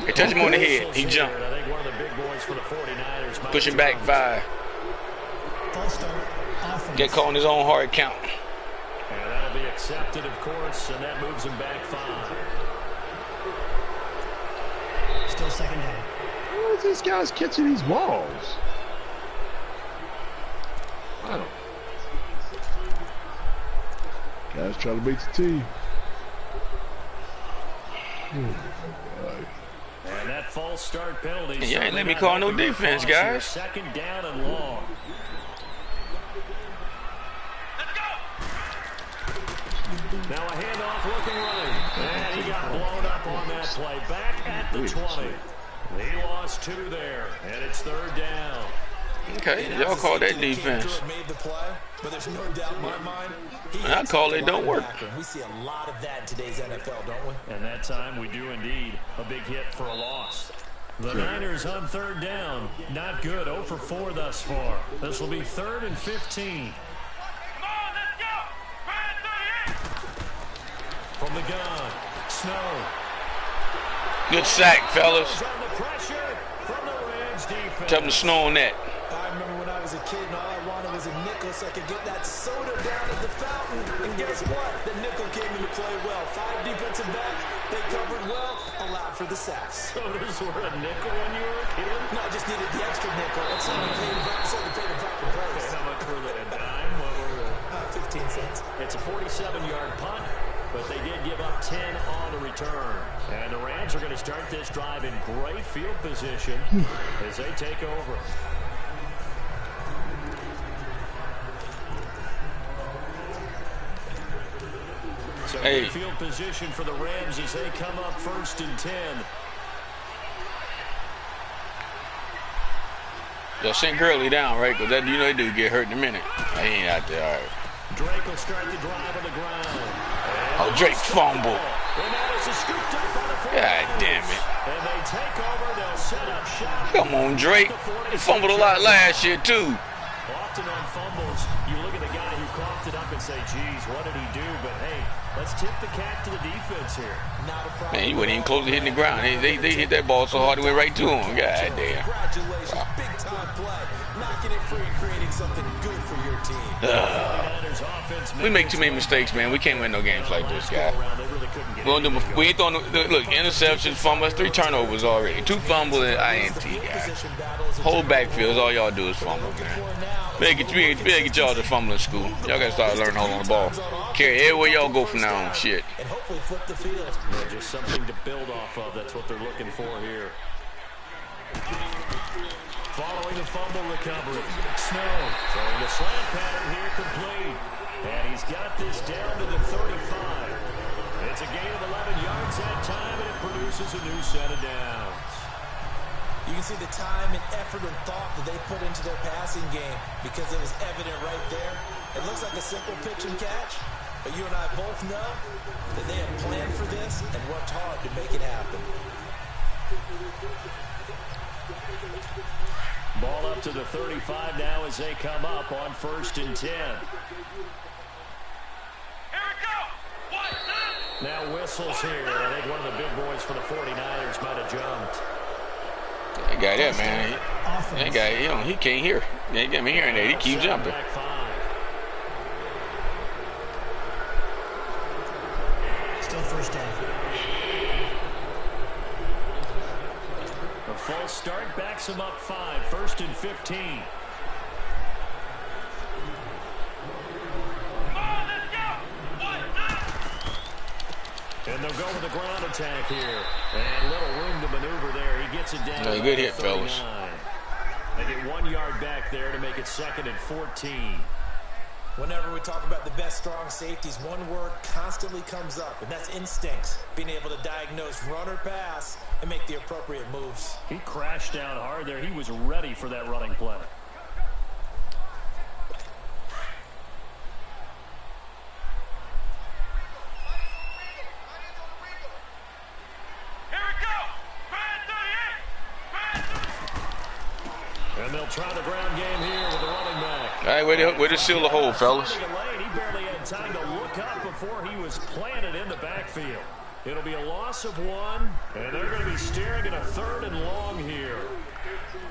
Hey, touch him on the head. He jumped. I think one of the big boys for the 49ers. Pushing back 5. Get caught on his own hard count. And that'll be accepted, of course, and that moves him back 5. Still second down. How is these guys catching these balls? I don't know. Guys trying to make the team. And that false start penalty. You ain't let me call no defense, guys. 2nd down and long. Now a handoff looking right. And he got blown up on that play. Back at the 20. He lost 2 there. And it's 3rd down. Okay, y'all call that defense. But there's no doubt in my mind, I call it don't work. we see a lot of that in today's NFL, don't we? And that time we do indeed. A big hit for a loss. The Niners on 3rd down. Not good. 0 for 4 thus far. This will be 3rd and 15. From the gun, Snow. Good sack, fellas. Under pressure from the Rams defense. Tell them to snow on that. I remember when I was a kid and all I wanted was a nickel so I could get that soda down at the fountain. And guess what? The nickel came into play well. 5 defensive backs, they covered well, allowed for the sacks. Sodas were a nickel when you were a kid? No, I just needed the extra nickel. That's something paid the proper price. How much were they? A dime? What were they? 15 cents. It's a 47-yard punt, but they did give up 10 on the return. And the Rams are going to start this drive in great field position as they take over. So good field position for the Rams as they come up 1st and 10. Y'all send Gurley down, right? Because you know they do get hurt in a minute. He ain't out there, all right. Drake will start the drive on the ground. Oh, Drake fumble. And that is a scooped up by the God damn it. And they take over. They'll set up shop. Come on, Drake. He fumbled a lot last year, too. Often on fumbles, you look at the guy who coughed it up and say, geez, what did he do? But, hey, let's tip the cap to the defense here. Man, he wasn't even close to hitting the ground. They hit that ball so hard it went right to him. God damn. Congratulations. Big-time play. Knocking it free, creating something good for your team. We make too many mistakes, man. We can't win no games like this, guy. We ain't throwing look, interceptions, fumbles, 3 turnovers already. 2 fumbles and INT, guy. Whole backfield is all y'all do is fumble, man. We better get y'all to fumbling school. Y'all gotta start learning hold on the ball. Carry everywhere y'all go from now on. Shit. And hopefully flip the field. Yeah, just something to build off of. That's what they're looking for here. Following the fumble recovery, Snow throwing the slant pattern here complete. And he's got this down to the 35. It's a gain of 11 yards that time, and it produces a new set of downs. You can see the time and effort and thought that they put into their passing game because it was evident right there. It looks like a simple pitch and catch, but you and I both know that they have planned for this and worked hard to make it happen. Ball up to the 35 now as they come up on 1st and 10. Here we go! Now whistles here. I think one of the big boys for the 49ers might have jumped. That guy there, man. That guy, you know, he can't hear. He ain't got me hearing that. He keeps jumping. Still first down. A false start backs him up 5. 1st and 15. And they'll go with the ground attack here. And little room to maneuver there. He gets it down. No, good hit, fellas. They get 1 yard back there to make it 2nd and 14. Whenever we talk about the best strong safeties, one word constantly comes up, and that's instincts. Being able to diagnose run or pass and make the appropriate moves. He crashed down hard there. He was ready for that running play. And they'll try the ground game here with the running back. All right, way to seal the hole, fellas. He barely had time to look up before he was planted in the backfield. It'll be a loss of 1, and they're going to be staring at a 3rd and long here.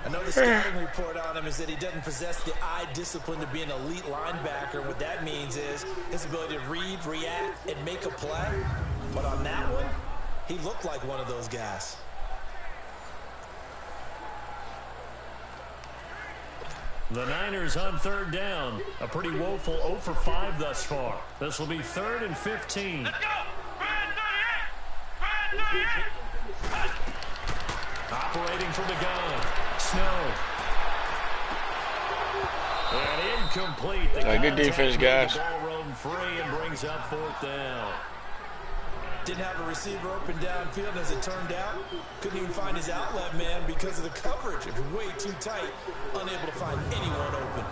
Another scouting report on him is that he doesn't possess the eye discipline to be an elite linebacker. What that means is his ability to read, react, and make a play. But on that one, he looked like one of those guys. The Niners on 3rd down. A pretty woeful 0 for 5 thus far. This will be 3rd and 15. Let's go! 38! Operating from the gun. Snow. And incomplete. Good defense, guys. The ball roamed free and brings up 4th down. Didn't have a receiver open downfield, and as it turned out, couldn't even find his outlet man because of the coverage. It was way too tight, unable to find anyone open.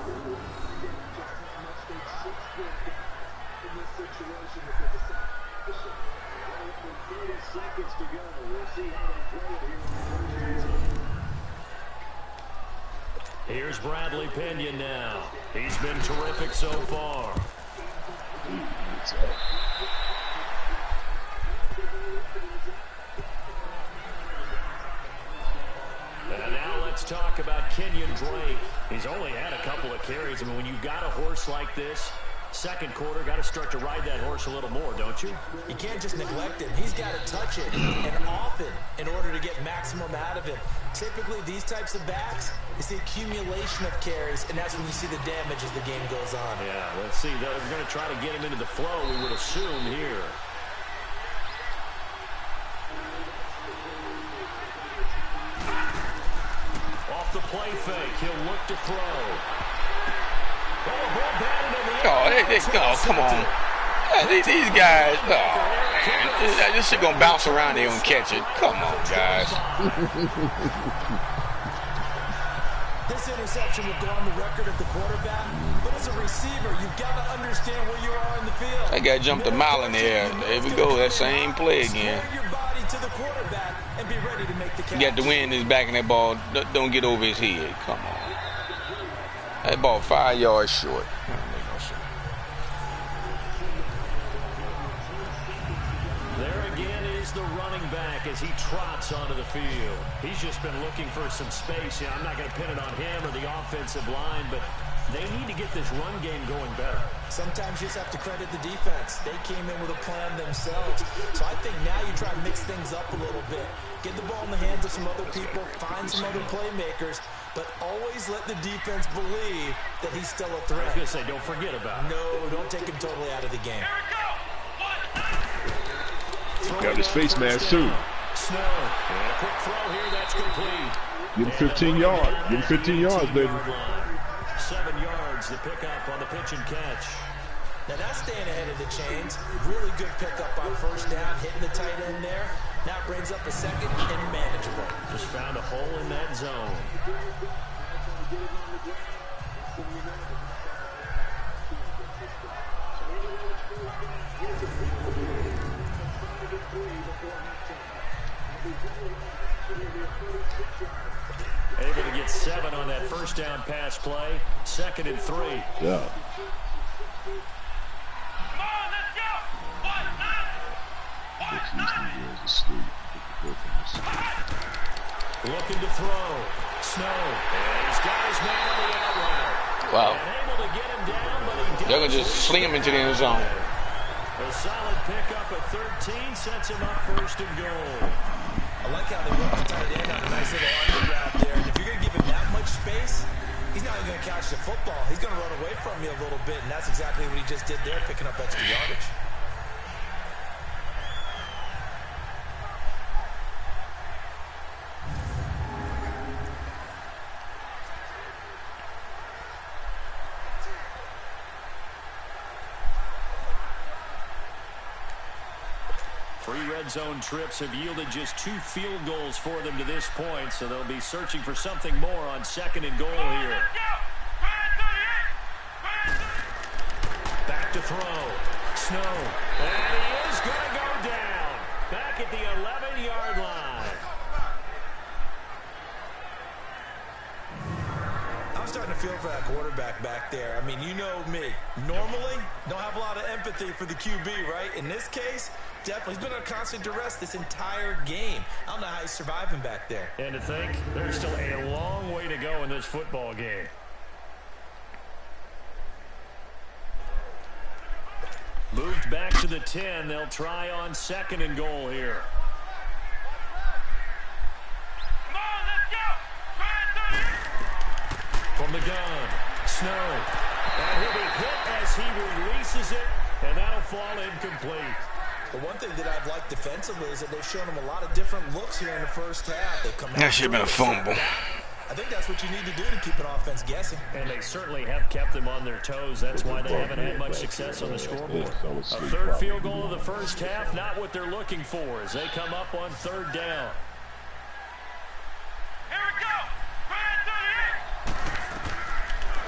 Here's Bradley Pinion now. He's been terrific so far. And now let's talk about Kenyon Drake. He's only had a couple of carries. I mean, when you've got a horse like this, 2nd quarter, got to start to ride that horse a little more, don't you? You can't just neglect him. He's got to touch it, and often, in order to get maximum out of him. Typically, these types of backs, it's the accumulation of carries, and that's when you see the damage as the game goes on. Yeah, let's see. They're going to try to get him into the flow, we would assume here. Off the play fake, he'll look to throw. Come on. These guys, man. This shit gonna bounce around there and catch it. Come on, guys. This interception will go on the record of the quarterback, but as a receiver, you've got to understand where you are in the field. That guy jumped a mile in the air. There we go, that same play again. Your body to the quarterback and be ready to make the catch. He got the wind in his back and that ball don't get over his head. Come on. That ball 5 yards short. There again is the running back as he trots onto the field. He's just been looking for some space. Yeah, I'm not going to pin it on him or the offensive line, but they need to get this run game going better. Sometimes you just have to credit the defense. They came in with a plan themselves. So I think now you try to mix things up a little bit. Get the ball in the hands of some other people, find some other playmakers, but always let the defense believe that he's still a threat. I was going to say, don't forget about it. No, don't take him totally out of the game. Got his face mask too. Snow. And a quick throw here, that's complete. Give him 15 yards. Give him 15 yards, baby. 7 yards to pick up on the pitch and catch. Now that's staying ahead of the chains. Really good pickup on 1st down, hitting the tight end there. Now it brings up a 2nd and manageable. Just found a hole in that zone. Able to get 7 on that 1st down pass play. 2nd and 3. Yeah. Looking to throw. Snow. And he's got his man on the outright. Wow. And able to get him down, but he They're going to just sling him into the end zone. A solid pickup at 13 sets him up first and goal. I like how they work the tight end on a nice little underground there. And if you're going to give him that much space, he's not even going to catch the football. He's going to run away from you a little bit, and that's exactly what he just did there, picking up extra yardage. Three red zone trips have yielded just 2 field goals for them to this point, so they'll be searching for something more on second and goal here. Back to throw. Snow. And he is going to go down. Back at the 11-yard line. I'm starting to feel for that quarterback back there. I mean, you know me. Normally, don't have a lot of empathy for the QB, right? In this case, definitely. He's been under constant duress this entire game. I don't know how he's surviving back there. And to think, there's still a long way to go in this football game. Moved back to the 10. They'll try on second and goal here. From the gun, Snow. And he'll be hit as he releases it, and that'll fall incomplete. The one thing that I've liked defensively is that they've shown him a lot of different looks here in the first half. They've come That should have been a fumble. I think that's what you need to do to keep an offense guessing. And they certainly have kept them on their toes. That's why they haven't had much success on the scoreboard. A third field goal of the first half, not what they're looking for as they come up on third down.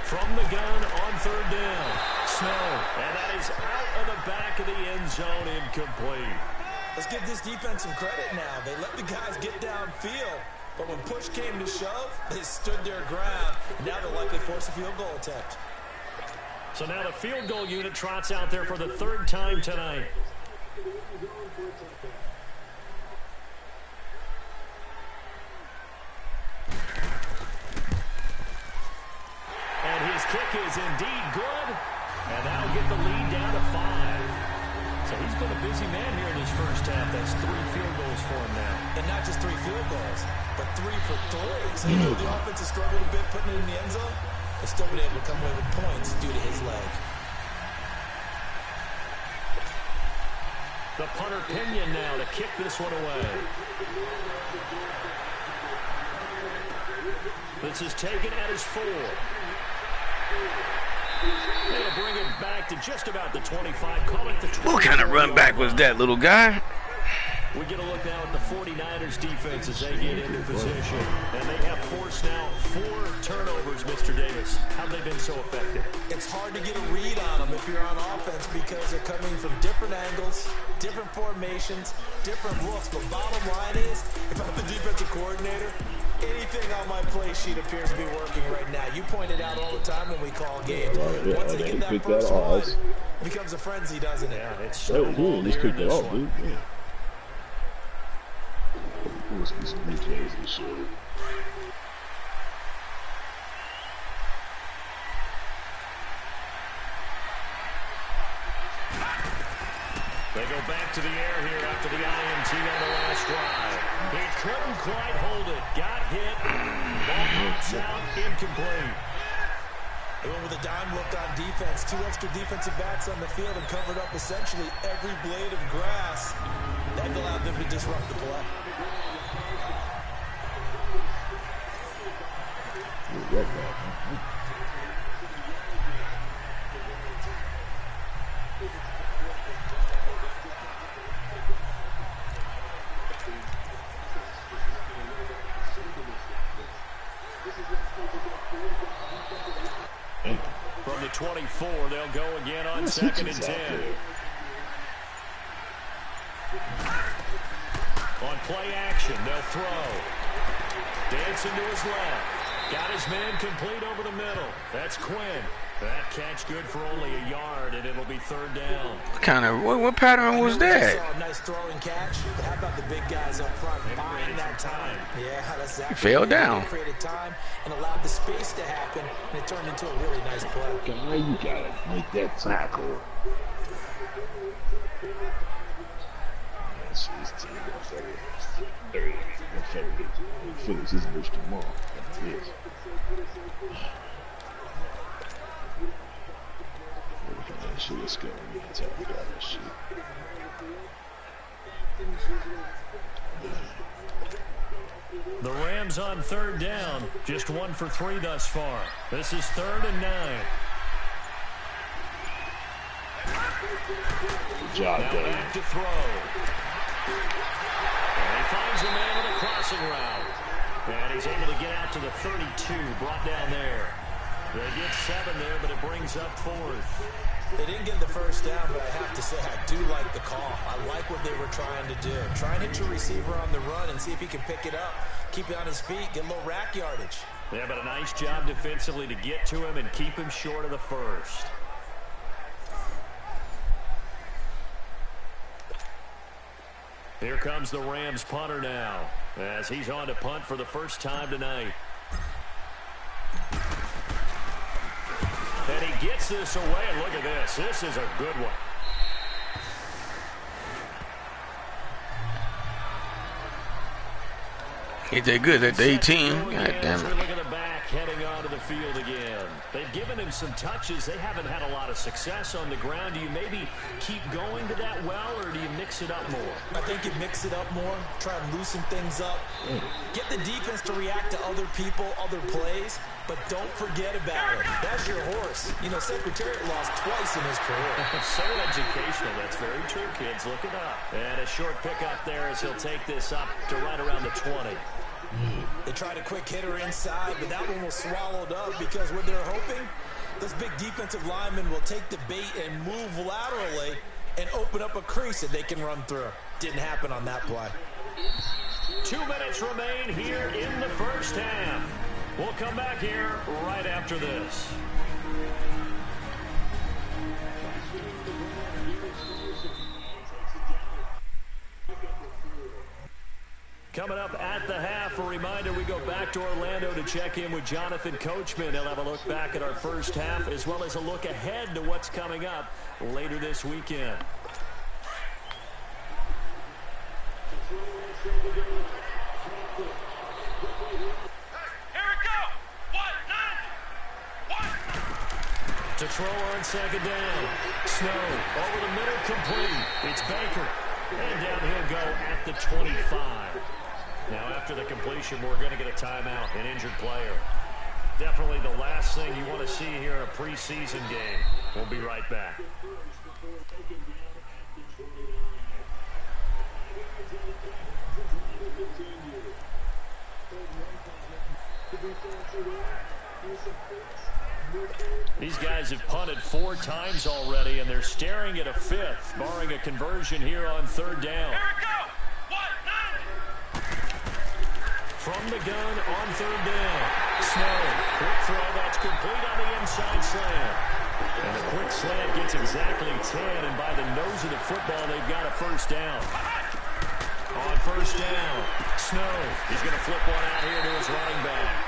From the gun on third down, Snow, and that is out of the back of the end zone, incomplete. Let's give this defense some credit now. They let the guys get downfield, but when push came to shove, they stood their ground. Now they'll likely force a field goal attempt. So now the field goal unit trots out there for the third time tonight. And his kick is indeed good. And that'll get the lead down to 5. So he's been a busy man here in his first half. That's 3 field goals for him now. And not just 3 field goals, but 3 for 3. So even though the offense has struggled a bit putting it in the end zone, they've still been able to come away with points due to his leg. The punter Pinion now to kick this one away. This is taken at his 4. They'll bring it back to just about the 25. Call it the 20. What kind of run back was that, little guy? We get a look now at the 49ers defense as they get into position. And they have forced now 4 turnovers, Mr. Davis. How have they been so effective? It's hard to get a read on them if you're on offense because they're coming from different angles, different formations, different looks. But bottom line is, if I'm the defensive coordinator, anything on my play sheet appears to be working right now. You point it out all the time when we call games. Once they get that first one, it becomes a frenzy, doesn't it? Yeah, it's so cool here in this one. Yeah. Must be some replays and shit. They go back to the air here after the INT on the last drive. He couldn't quite hold it. Got hit. Ball pops out. Incomplete. They went with a dime look on defense. 2 extra defensive backs on the field and covered up essentially every blade of grass. That allowed them to disrupt the play. From the 24, they'll go again on second and 10. On play action, they'll throw. Dancing to his left. Got his man complete over the middle. That's Quinn. That catch good for only a yard, and it'll be third down. What pattern was that? A nice throwing catch, but how about the big guys up front buying that time? Yeah, that's exactly. He fell down. Created time and allowed the space to happen, and it turned into a really nice play. Guy, you gotta make that tackle. Finish this bitch tomorrow. Yes. Shit, let's go. That shit. The Rams on third down, just 1 for 3 thus far. This is 3rd and 9. Good job, now Dave. back to throw. And he finds a man with a crossing route. And he's able to get out to the 32, brought down there. They get 7 there, but it brings up 4th. They didn't get the first down, but I have to say I do like the call. I like what they were trying to do. Try and hit your receiver on the run and see if he can pick it up. Keep it on his feet, get a little rack yardage. Yeah, but a nice job defensively to get to him and keep him short of the first. Here comes the Rams punter now, as he's on to punt for the first time tonight. And he gets this away, and look at this. This is a good one. He did good at the 18. God damn it. Look at the back heading onto the field again. They've given him some touches. They haven't had a lot of success on the ground. Do you maybe keep going to that well, or do you mix it up more? I think you mix it up more, try and loosen things up. Get the defense to react to other people, other plays, but don't forget about it. That's your horse. You know, Secretariat lost twice in his career. So educational. That's very true, kids. Look it up. And a short pickup there as he'll take this up to right around the 20. They tried a quick hitter inside, but that one was swallowed up because what they're hoping, this big defensive lineman will take the bait and move laterally and open up a crease that they can run through. Didn't happen on that play. 2 minutes remain here in the first half. We'll come back here right after this. Coming up at the half, a reminder, we go back to Orlando to check in with Jonathan Coachman. He'll have a look back at our first half as well as a look ahead to what's coming up later this weekend. To throw on second down. Snow over the middle, complete. It's Baker. And down he'll go at the 25. Now after the completion, we're going to get a timeout, an injured player. Definitely the last thing you want to see here in a preseason game. We'll be right back. These guys have punted 4 times already, and they're staring at a 5th, barring a conversion here on third down. Here we go. 1, 9. From the gun on third down. Snow, quick throw, that's complete on the inside slant. And a quick slant gets exactly 10, and by the nose of the football, they've got a first down. On first down, Snow, he's going to flip one out here to his running back.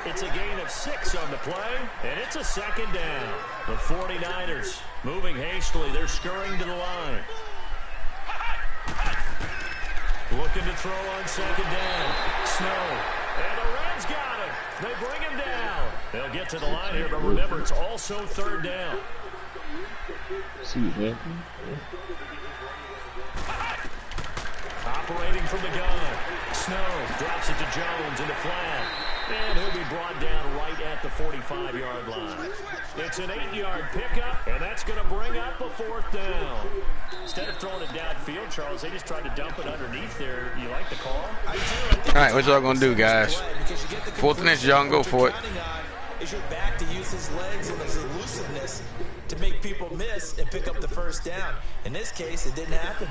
It's a gain of 6 on the play, and it's a second down. The 49ers moving hastily. They're scurrying to the line. Looking to throw on second down. Snow. And the Rams got him. They bring him down. They'll get to the line here, but remember, it's also third down. See you, man. Operating from the gun. Snow drops it to Jones into flat. And he'll be brought down right at the 45-yard line. It's an 8-yard pickup, and that's going to bring up a 4th down. Instead of throwing it downfield, Charles, they just tried to dump it underneath there. You like the call? I do. All right, what y'all going to do, guys? 4th and inch, y'all can go for it. Is your back to use his legs and his elusiveness to make people miss and pick up the first down. In this case, it didn't happen.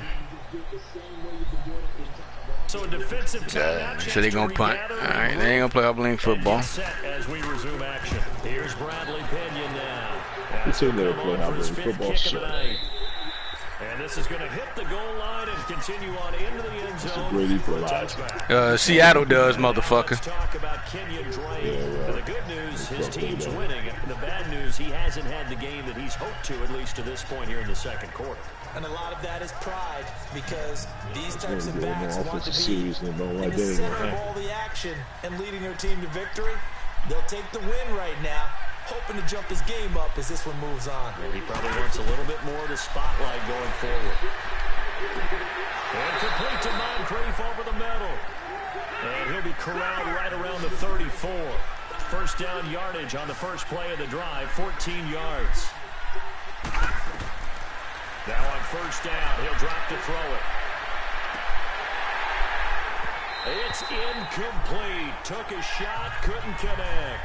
So a defensive timeout. So they're going to punt. All right, they ain't going to play Hobaleni football. Set as we resume action. Here's Bradley Pinion now. It's in there playing out his there. fifth Football kick of shit. the night. And this is going to hit the goal line and continue on into the end zone great for a equalizer. touchback. Seattle does, Now motherfucker. let's talk about Kenyon Drake. Yeah, right. The good news, his Fuck team's that. winning. The bad news, he hasn't had the game that he's hoped to, at least to this point here in the second quarter. And a lot of that is pride, because these types of gonna be backs more want to offensive be series than no in like the that center anymore. of all the action and leading their team to victory. They'll take the win right now, hoping to jump his game up as this one moves on. And he probably wants a little bit more of the spotlight going forward. And complete to Moncrief over the middle. And he'll be corralled right around the 34. First down yardage on the first play of the drive, 14 yards. Now on first down, he'll drop to throw it. It's incomplete. Took a shot, couldn't connect.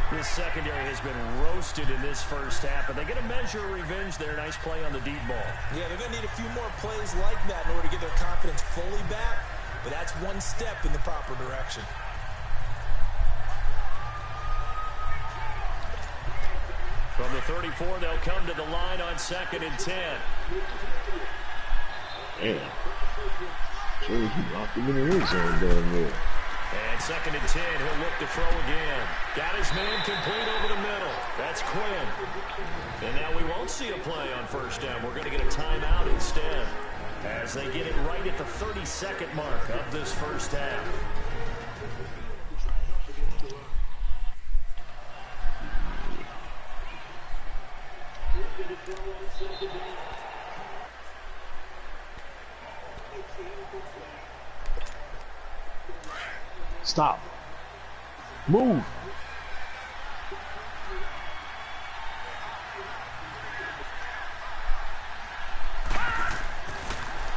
This secondary has been roasted in this first half, but they get a measure of revenge there. Nice play on the deep ball. Yeah, they're going to need a few more plays like that in order to get their confidence fully back, but that's one step in the proper direction. From the 34, they'll come to the line on 2nd and 10. Damn. So he knocked him in the end zone down there. And 2nd and 10, he'll look to throw again. Got his man complete over the middle. That's Quinn. And now we won't see a play on first down. We're going to get a timeout instead, as they get it right at the 30-second mark of this first half. Stop. Move.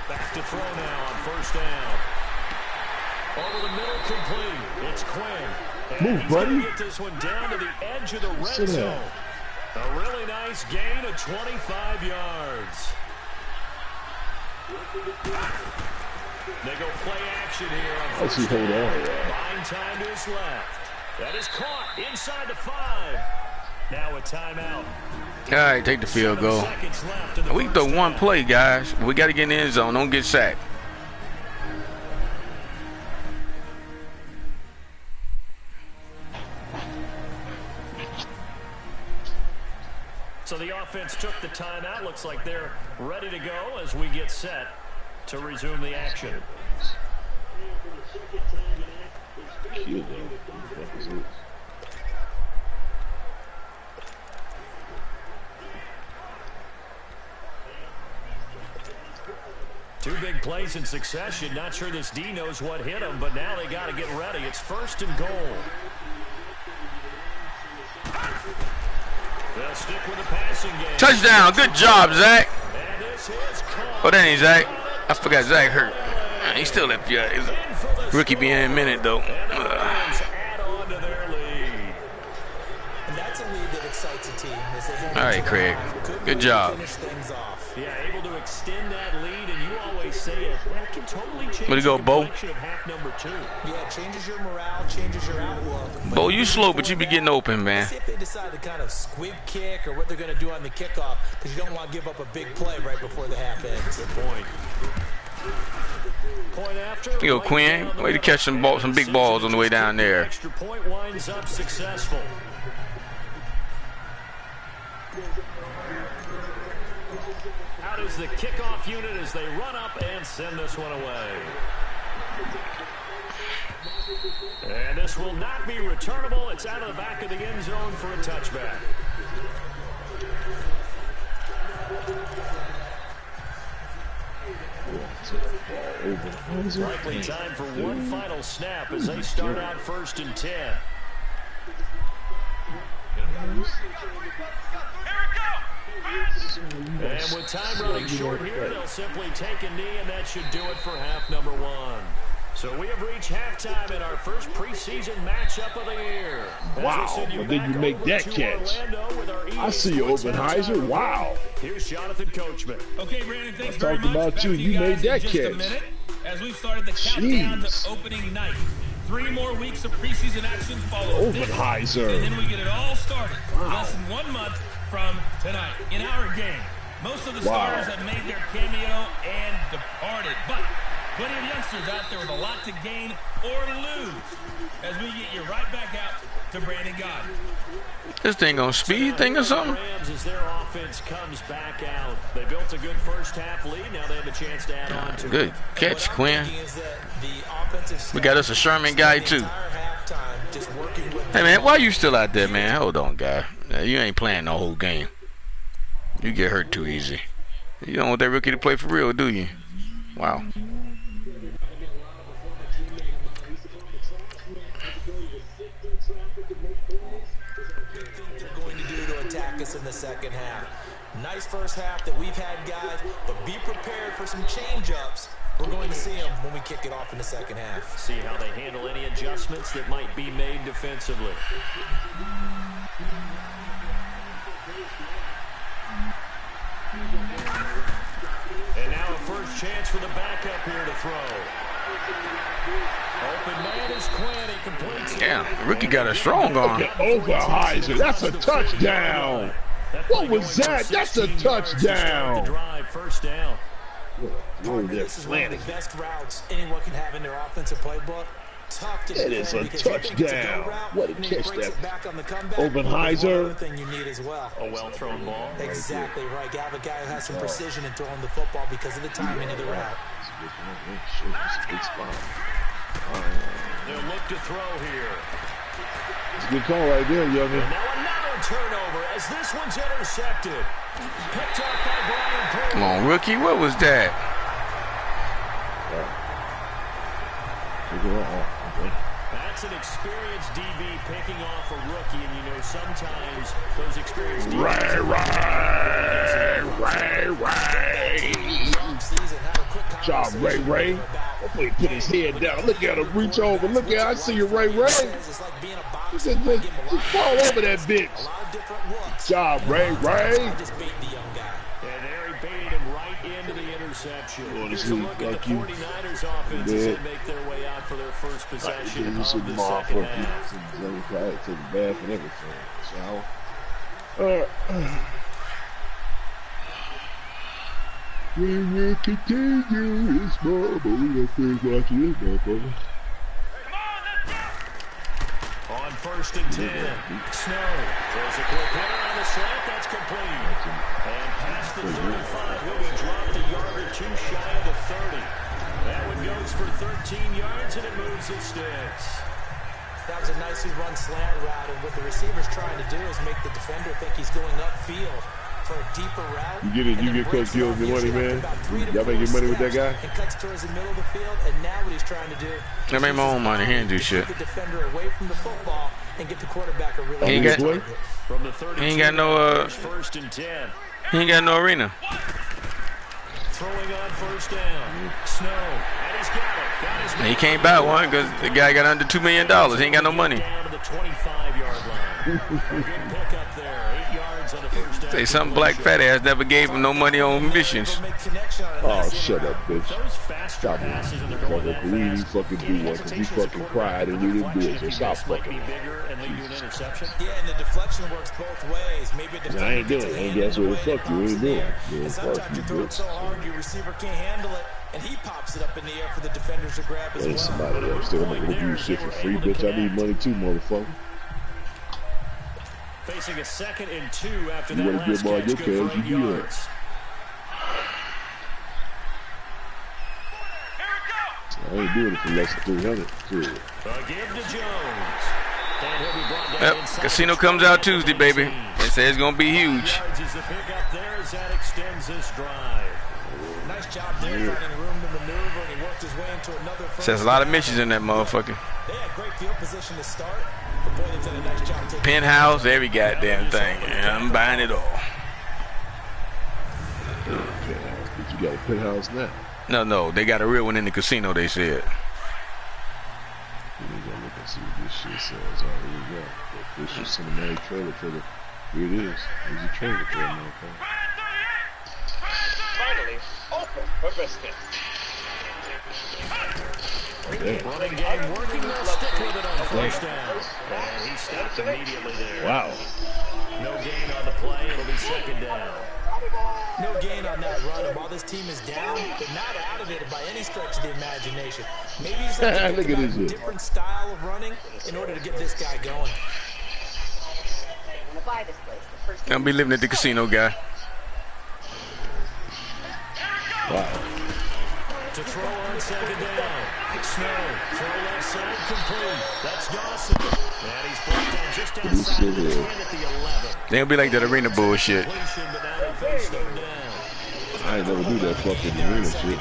Back to throw now on first down. Over the middle, complete. It's Quinn. And Move, he's buddy. going to get this one down to the edge of the red Sit zone. down. A really nice gain of 25 yards. They go play action here on Let's see, first hold down. on. Buying time to his left. That is caught inside the 5. Now a timeout. All right, take the field 7 goal. seconds left in the We can first throw one half. play, guys. We got to get in the end zone. Don't get sacked. So the offense took the timeout. Looks like they're ready to go as we get set to resume the action. Kill them. That was it. Two big plays in succession. Not sure this D knows what hit him, but now they got to get ready. It's 1st and goal. They'll stick with the passing game. Touchdown. Good job, Zach. And this is caught. Oh, that ain't Zach. I forgot Zach hurt. He still left you. Rookie be in a minute, though. And the Rams add on to their lead. And that's a lead that excites a team as they head All right, into the Craig. half. Could Good really job. finish things off. Yeah, able to extend that lead, and you always say it. That can totally change Way to go, the Bo. complexion of half number 2. Yeah, it changes your morale, changes your outlook. Bo, you slow, but you be getting open, man. See if they decide to kind of squib kick or what they're going to do on the kickoff, because you don't want to give up a big play right before the half ends. Good point. Point after. You go, Quinn. Way to catch some big balls on the way down there. Extra point winds up successful. Out is the kickoff unit as they run up and send this one away. And this will not be returnable. It's out of the back of the end zone for a touchback. Likely time for one final snap as they start out 1st and 10. And with time running short here, they'll simply take a knee, and that should do it for half number 1. So we have reached halftime in our first preseason matchup of the year. Wow, and then you make that catch. I see you, Obenheiser. Wow. Here's Jonathan Coachman. Okay, Brandon, thanks I'm very talking much. about Back you. to You made guys in that just a catch. minute, as we've started the countdown Jeez. to opening night. 3 more weeks of preseason action follow this, Obenheiser. and then we get it all started. Wow. Less than 1 month, from tonight. In our game, most of the starters have made their cameo and departed, but plenty of youngsters out there with a lot to gain or lose as we get you right back out to Brandon Godden. This thing on speed thing or something? Rams as their offense comes back out. They built a good first half lead. Now they have a chance to add on to Good it. catch, Quinn. We got us a Sherman guy too. Hey man, why you still out there, man? Hold on, guy. You ain't playing the whole game. You get hurt too easy. You don't want that rookie to play for real, do you? Wow. In the second half. Nice first half that we've had, guys, but be prepared for some change-ups. We're going to see them when we kick it off in the second half. See how they handle any adjustments that might be made defensively. And now a first chance for the backup here to throw. Open man is Quinn. He completes it. Damn, the rookie got a strong arm. Oberheiser, that's a touchdown. What was that? That's a touchdown. First down. This is one of the best routes anyone can have in their offensive playbook. Tough to That is a touchdown. What a catch that. Oberheiser. You need as well. A well-thrown ball. Exactly right. You have a guy who has some precision in throwing the football because of the timing of the route. They'll look to throw here. It's a good call right there, youngin. Now another turnover as this one's intercepted. Picked up by Brian Purdy. Come on, rookie. What was that? That's an experienced DB picking off a rookie, and you know sometimes those experienced DBs... Ray. Job, Ray. Hopefully he put his head down. Look at him reach over. Look at I see you, Ray. He said, just fall over that bitch. Job, Ray. And there he baited him right into the interception. Here's a look at the 49ers offense as they make their way out for their first possession of the second half. Take a bath and everything. Shower. We will continue this ball, but we don't finish watching this motherfucker. On first and 10, Snow throws a quick hitter on the slant. That's complete. And past the 35, he'll be dropped a yard or two shy of the 30. That one goes for 13 yards, and it moves the sticks. That was a nicely run slant route, and what the receiver's trying to do is make the defender think he's going upfield for a deeper route. You get Coach Gills your money, man. Y'all making money with that guy? And cuts towards the middle of the field, and now what he's trying to do, I made my own money. He didn't do shit. Get the defender away from the football and get the quarterback a really He ain't got no first and 10. He ain't got no arena. Throwing on first down. Snow, and he's got it. He can't buy one because the guy got under $2 million. He ain't got no money. Down to the 25-yard line. Good pickup there. 8 yards on the first down. Say some black fat ass never gave him no money on missions. Oh, shut up, bitch. Those faster Stop passes and it. they're going that We didn't fast. fucking do one because we fucking cried and we didn't do it. So stop fucking. Yeah, and the deflection works both ways. Maybe a defender I ain't doing it. Ain't guess what the fuck you ain't doing. And sometimes you throw it so hard your receiver can't handle it, and he pops it up in the air for the defenders to grab as Hey, well. somebody else still gonna give you shit for free, bitch. I need money too, motherfucker. Facing a 2nd and 2 after You that wanna last get more catch, your good cash, for you 8 do that. yards. I ain't doing it for less than 300. Shit. A give to Jones. And he'll be brought down Yep, inside casino the comes out Tuesday, baby. They say it's gonna be huge. yards is the pickup there as that extends this drive. Nice job there, finding room to maneuver, and he worked his way into another first. Says a lot of missions in that motherfucker. They had great field position to start, but boy, they've done a nice job taking Penthouse, every goddamn thing. And I'm buying it all. But you got a penthouse now. No, they got a real one in the casino, they said. We need to look and see what this shit says. All right, here we go. Official cinematic trailer for the. Here it is. Here's a trailer for it, motherfucker. Finally, open for business. Running game working. They'll stick with it on first down. And he stopped immediately there. Wow. No gain on the play. It'll be second down. No gain on that run, and while this team is down, they're not out of it by any stretch of the imagination. Maybe you just have to think about a different style of running in order to get this guy going. I'll be living at the casino, guy. Wow. To throw on second down. Snow, throw left side, complete. That's Dawson. And he's brought down just outside of the 10 at the 11. They'll be like that arena bullshit. But now they face third down. I ain't never do that fucking arena shit.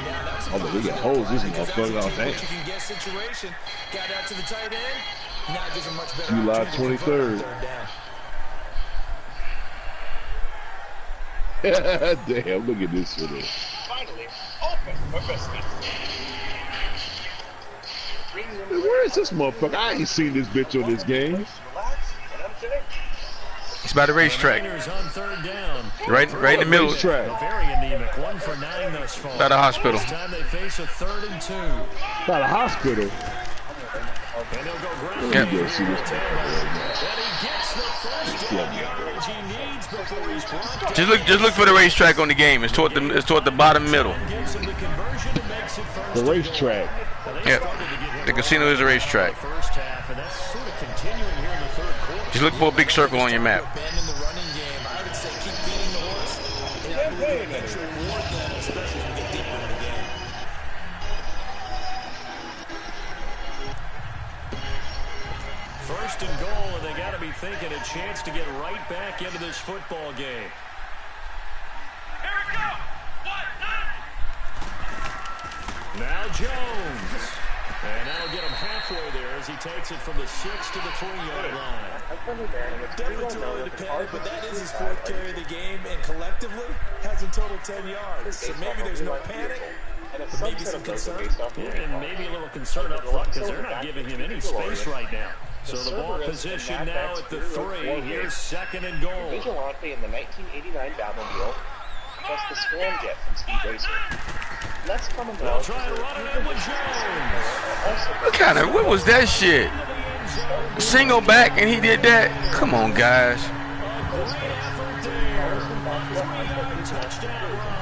Oh, but they got holes. This motherfucker off that. You can get situation. Got out to the tight end. Now it gives him much better July opportunity to convert 23rd. third down. Damn, look at this shit. Finally, open for business. Where is this motherfucker? I ain't seen this bitch on this game. Relax, and I'm sitting. It's by the racetrack. Niners on third down. Right in the middle. Racetrack. Very anemic. 1 for 9 thus far. By the hospital. This time they face a 3rd and 2. By the hospital. And they'll go ground. Yeah. And he gets the first down yardage he needs before he's brought down. Just look for the racetrack on the game. It's toward the bottom middle. Gives him the conversion and makes it first The and goal. racetrack. Yep. The casino is a racetrack. First half, and that's sort of continuing here in the third quarter. Just look for a big circle on your map. Abandon the running game. I would say keep feeding the horse. And I believe you'll eventually reward them, especially as we get deeper in the game. First and goal, and they got to be thinking a chance to get right back into this football game. Here we go. Now Jones. And that'll get him halfway there as he takes it from the 6 to the 3-yard line. Definitely too early to panic, but that is his 4th carry of the game, and collectively has in total 10 yards. So maybe there's no panic, but maybe some concern. Yeah, and maybe a little concern up front because they're not giving him any space right now. So the ball position now at the 3. Here's 2nd and goal. Vigilante in the 1989 Batmobile, plus the Scramjet from Speed Racer. Let's come and They'll try and run it in with Jones. What was that shit? Single back and he did that? Come on, guys. A great effort there. 3-yard touchdown run.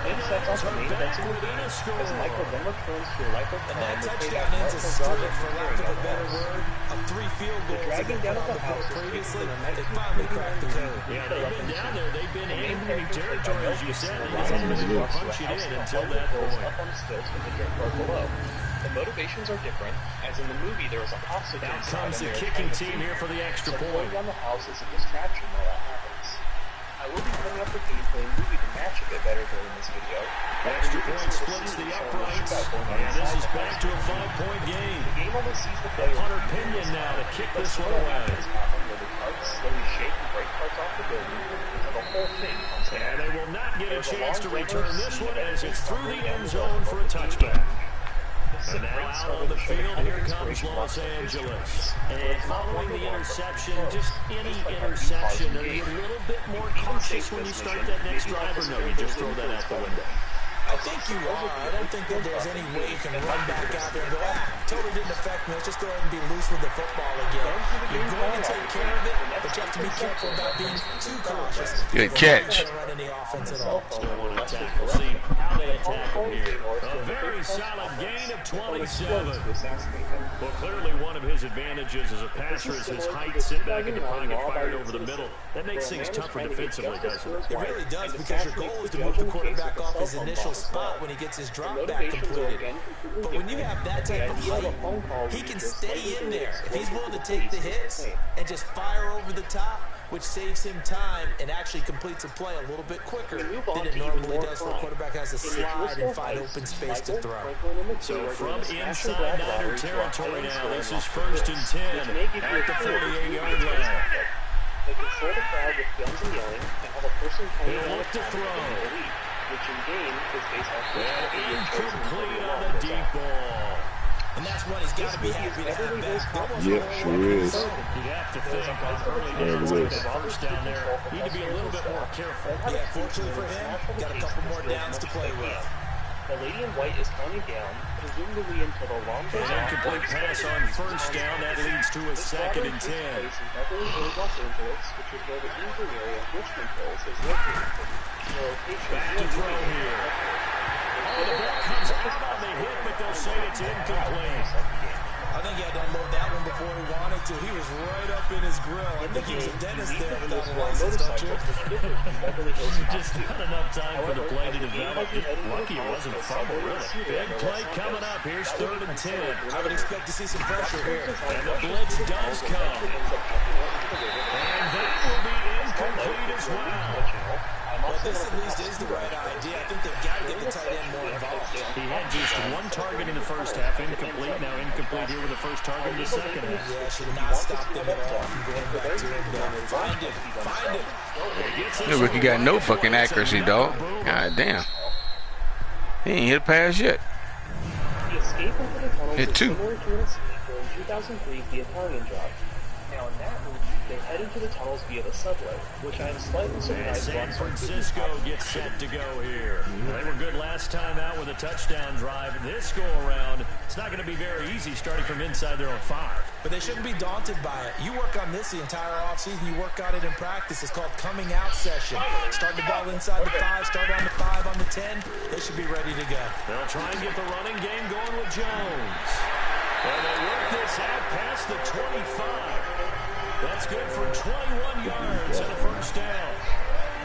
It sets off a main defensive lead as Michael then returns to a life of And crime that to pay touchdown back ends a multiple streak, for lack of a better dollars. word, of 3 field goals. dragging down that at the they house put is previously. basically They finally cracked the code. Yeah, they've been down there. They've been in enemy territory, as you said. They just haven't been able to punch it in until that point. Up on stilts with the dirt road below. The motivations are different, as in the movie there was a hostage Out inside comes and the they're kicking trying to team here for the extra so point. going down the house is a distraction while that happens. I will be putting up the gameplay movie to match a bit better during this video. Extra point splits the uprights. And this is back to a 5-point game. The game only sees the player Hunter Pinion now to kick this one away. where the carts slowly shake and break parts off the building until the whole thing comes down. And they will not get a chance to return this one as it's through the end zone for a touchback. And now out on the field, here comes Los Angeles. And following the interception, just any interception, are you a little bit more cautious when you start that next drive, or no, you just throw that out the window? I think you are. I don't think that there's any way you can run back out there and go, totally didn't affect me. Let's just go ahead and be loose with the football again. You're going to take care of it, but you have to be careful about being too cautious. Good catch. Run any offense at all. Still want to tackle. See how they attack him here. A very solid gain of 27. Well, clearly one of his advantages as a passer is his height, sit back in the pocket, fired over the middle. That makes things tougher defensively, doesn't it? It really does, because your goal is to move the quarterback off his initial spot when he gets his drop back completed. But when you have that type of height, he can stay in there. If he's willing to take the hits and just fire over the top, which saves him time and actually completes a play a little bit quicker than it normally does for a quarterback has to slide and find open space to throw. So from inside Niner territory now, this is 1st and 10 at the 48-yard line. They control the crowd with guns and yelling and have a person coming He'll down look to the throw. lead, which in game is based on And incomplete on a deep ball. And that's what he's got to be happy to have back. Yep, sure is. You'd have to think on early downs like that first down there, need to be a little bit more careful. Yeah, fortunately for him, got a couple more downs to play with. The lady in white is counting down, presumably until the long goes An incomplete pass on first down. That leads to a second and 10. Place in Beverly Hills, Los Angeles, which is where the injury area of Richmond Hills is located. The location Back to throw here. Oh, the ball comes out on the hit, but they'll say it's incomplete. I think he had to unload that one before he wanted to. He was right up in his grill. I think he was a dentist there without a license, don't you? Just not enough time for the play to develop. Lucky it wasn't a fumble, really. Big play coming up. Here's 3rd and 10. I would expect to see some pressure here. And the blitz does come. And that will be incomplete as well. Well, this at least is the right idea. I think they've got to get the tight end more involved. He had just one target in the first half, incomplete. Now incomplete here with the first target in the second half. Yeah, should not stop them at all from going back to him. Find him. Find him. That rookie got no fucking accuracy, dog. God damn. He ain't hit a pass yet. The escape into the tunnels Hit is 2. similar to an escape during 2003 The Italian Job. Now in that movie, they head into the tunnels via the subway, which I'm slightly And surprised San Francisco gets set to go here. They were good last time out with a touchdown drive. This go-around, it's not going to be very easy starting from inside their own 5. But they shouldn't be daunted by it. You work on this the entire offseason. You work on it in practice. It's called coming out session. Start the ball inside the 5, start on the 5, on the 10. They should be ready to go. They'll try and get the running game going with Jones. And they work this out past the 25. That's good for 21 yards and a first down.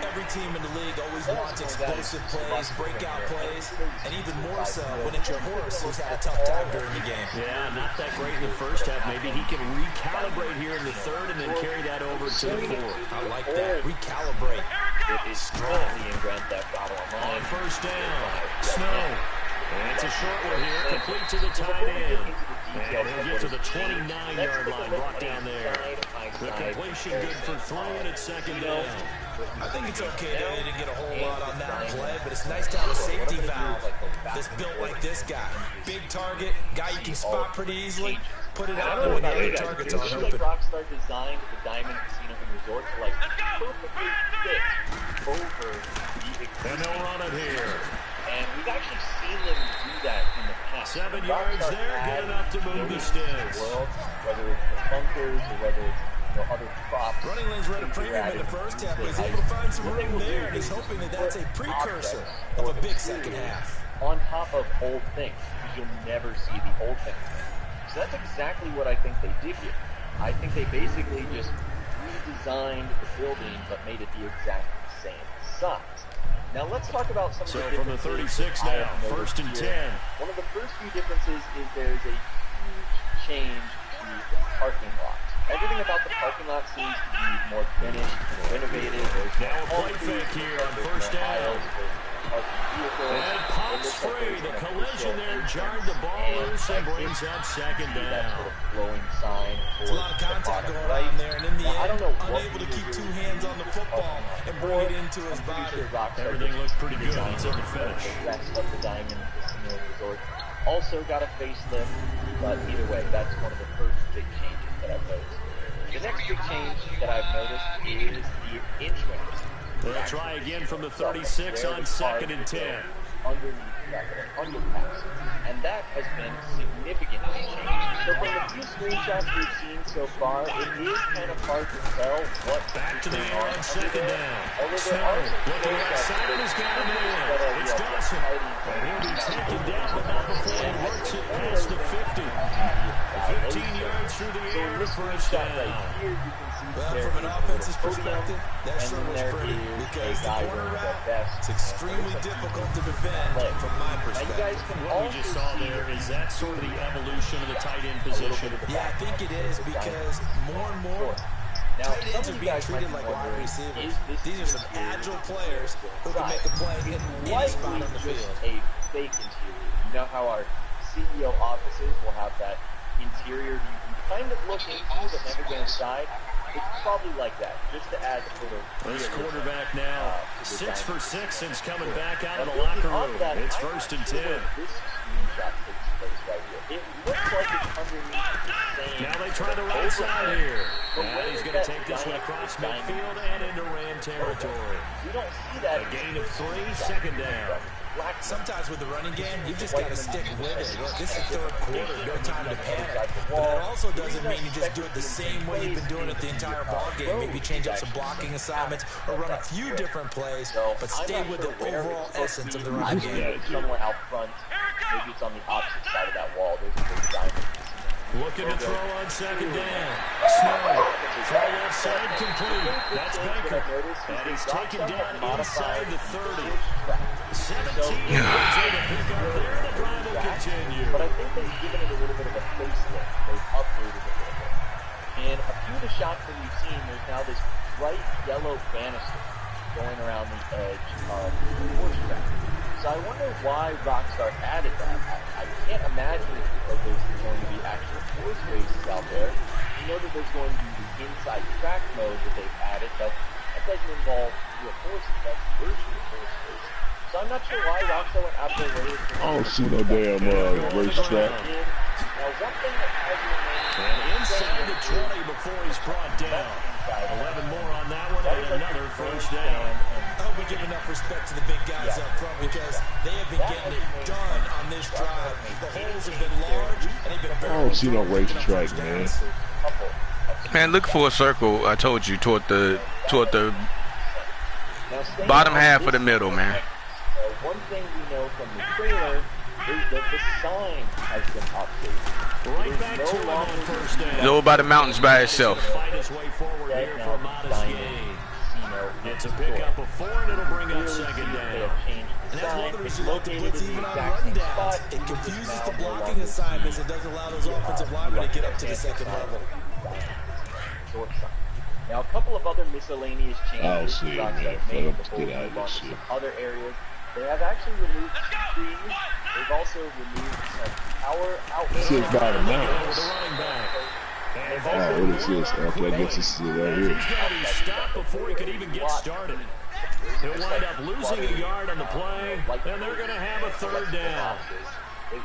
Every team in the league always wants explosive plays, breakout plays, and even more so when it's your horse who's had a tough time during the game. Yeah, not that great in the first half. Maybe he can recalibrate here in the third and then carry that over to the fourth. I like that. Recalibrate. It is strongly in Grand Theft Auto Online. On first down, Snow. And it's a short one here, complete to the tight end. And he'll get to the 29-yard line, brought down there. The completion good for 3, and it's second down. I think it's okay that they didn't get a whole lot on that play, but it's nice to have a safety valve that's built like this guy. Big target, guy you can spot pretty easily. Put it out there when the other targets aren't open. Rockstar designed the Diamond Casino and Resort to like perfectly fit over the And they'll run it here. And we've actually seen them do that in the past. 7 yards there, good enough to move the sticks. Whether it's the bunkers or whether it's other props. Running lanes were at a premium in the first half, but he's able to find some room there, and he's hoping that that's a precursor of a big second half. On top of old things, because you'll never see the old things. So that's exactly what I think they did here. I think they basically just redesigned the building, but made it the exact same size. Now let's talk about some of the from the 36 now, 1st and 10. One of the first few differences is there's a huge change to the parking lot. Everything about the parking lot seems to be more finished, renovated. There's now a play fake here on first down. And pops free. The collision there jarred the ball loose and brings up second down. It's a lot of contact going on there, and in the end, unable to keep 2 hands on the football and bring it into his body. Everything looks pretty good until the finish. Of the Diamond Casino Resort. Also got a facelift, but either way, that's one of the first big changes that I've noticed. The next big change that I've noticed is the entrance. They'll try again from the 36 on 2nd and 10. Underneath that underpass. And that has been significantly changed. So from the few screenshots we've seen so far, it is kind of hard to tell what back to the air on 2nd down. Snow, looking outside of his guy man. It's Dawson. And he'll be taken down, but not before he works it past the 50. 15 yards through the air, first down. Well, from an offensive perspective, that sure was pretty, because the corner route, it's extremely difficult to defend from my perspective. What we just saw there, is that sort of the evolution of the tight end position? Yeah, I think it is, because more and more tight ends are being treated like wide receivers. These are some agile players who can make a play in any spot on the field. A fake interior. You know how our CEO offices will have that interior you can kind of look into but never get inside? It's probably like that, just to add a little. This quarterback now, 6 for 6 since coming back out of the locker room. It's 1st and 10. This screenshot takes place right here. It looks like it's underneath the same. Now they try the right side here. And he's going to take this one across midfield and into Ram territory. We don't see that. A gain of 3, second down. Sometimes with the running game, you just got to stick with it. Look, this is third quarter, no time to panic. But that also doesn't mean you just do it the same way you've been doing it the entire ball game. Maybe change up some blocking assignments or run a few different plays, but stay with the overall essence of the running game. Somewhere out front, maybe it's on the opposite side of that wall. There's a big diamond. Looking to throw on second down. Snow. Throw left side complete. That's Baker. And he's taken down inside the 30. 17 yards to pick up there. The drive will continue. But I think they've given it a little bit of a facelift. They've upgraded it a little bit. And a few of the shots that we've seen, there's now this bright yellow banister going around the edge of the horse track. So I wonder why Rockstar added that. I can't imagine it because there's going to be actual horse races out there. You know that there's going to be the inside track mode that they've added, but that doesn't involve real horses. That's virtual horse race. So I'm not sure why Rockstar went out of their way. I don't see no damn racetrack. Now, one thing that has remained... And inside the 20 before he's brought down. 11 more on that one and another first down. I hope we give enough respect to the big guys up front because they have been getting it done on this drive. The holes have been large and they've been very... I don't see no racetrack, man. Man, look for a circle. I told you toward the bottom half of the middle, man. One thing we know from the trailer is that the sign has been updated. Right back to him on first down. Go by the mountains by itself. Fight his way forward here for a modest gain. It's a pickup of 4 and it'll bring up second down. And that's one of the reasons you like to blitz even on rundowns. It confuses the blocking assignments and doesn't allow those offensive linemen to get up to the second level. Now, a couple of other miscellaneous changes. I'll see, man. Made Let's get out of this shit. Other areas. They have actually removed trees. They've also removed some power outlets. This is by the mountains. Oh, what is this? Okay, I guess this is it right here. He's got to be stopped before he could even get started. He'll wind up losing a yard on the play, and they're going to have a third down.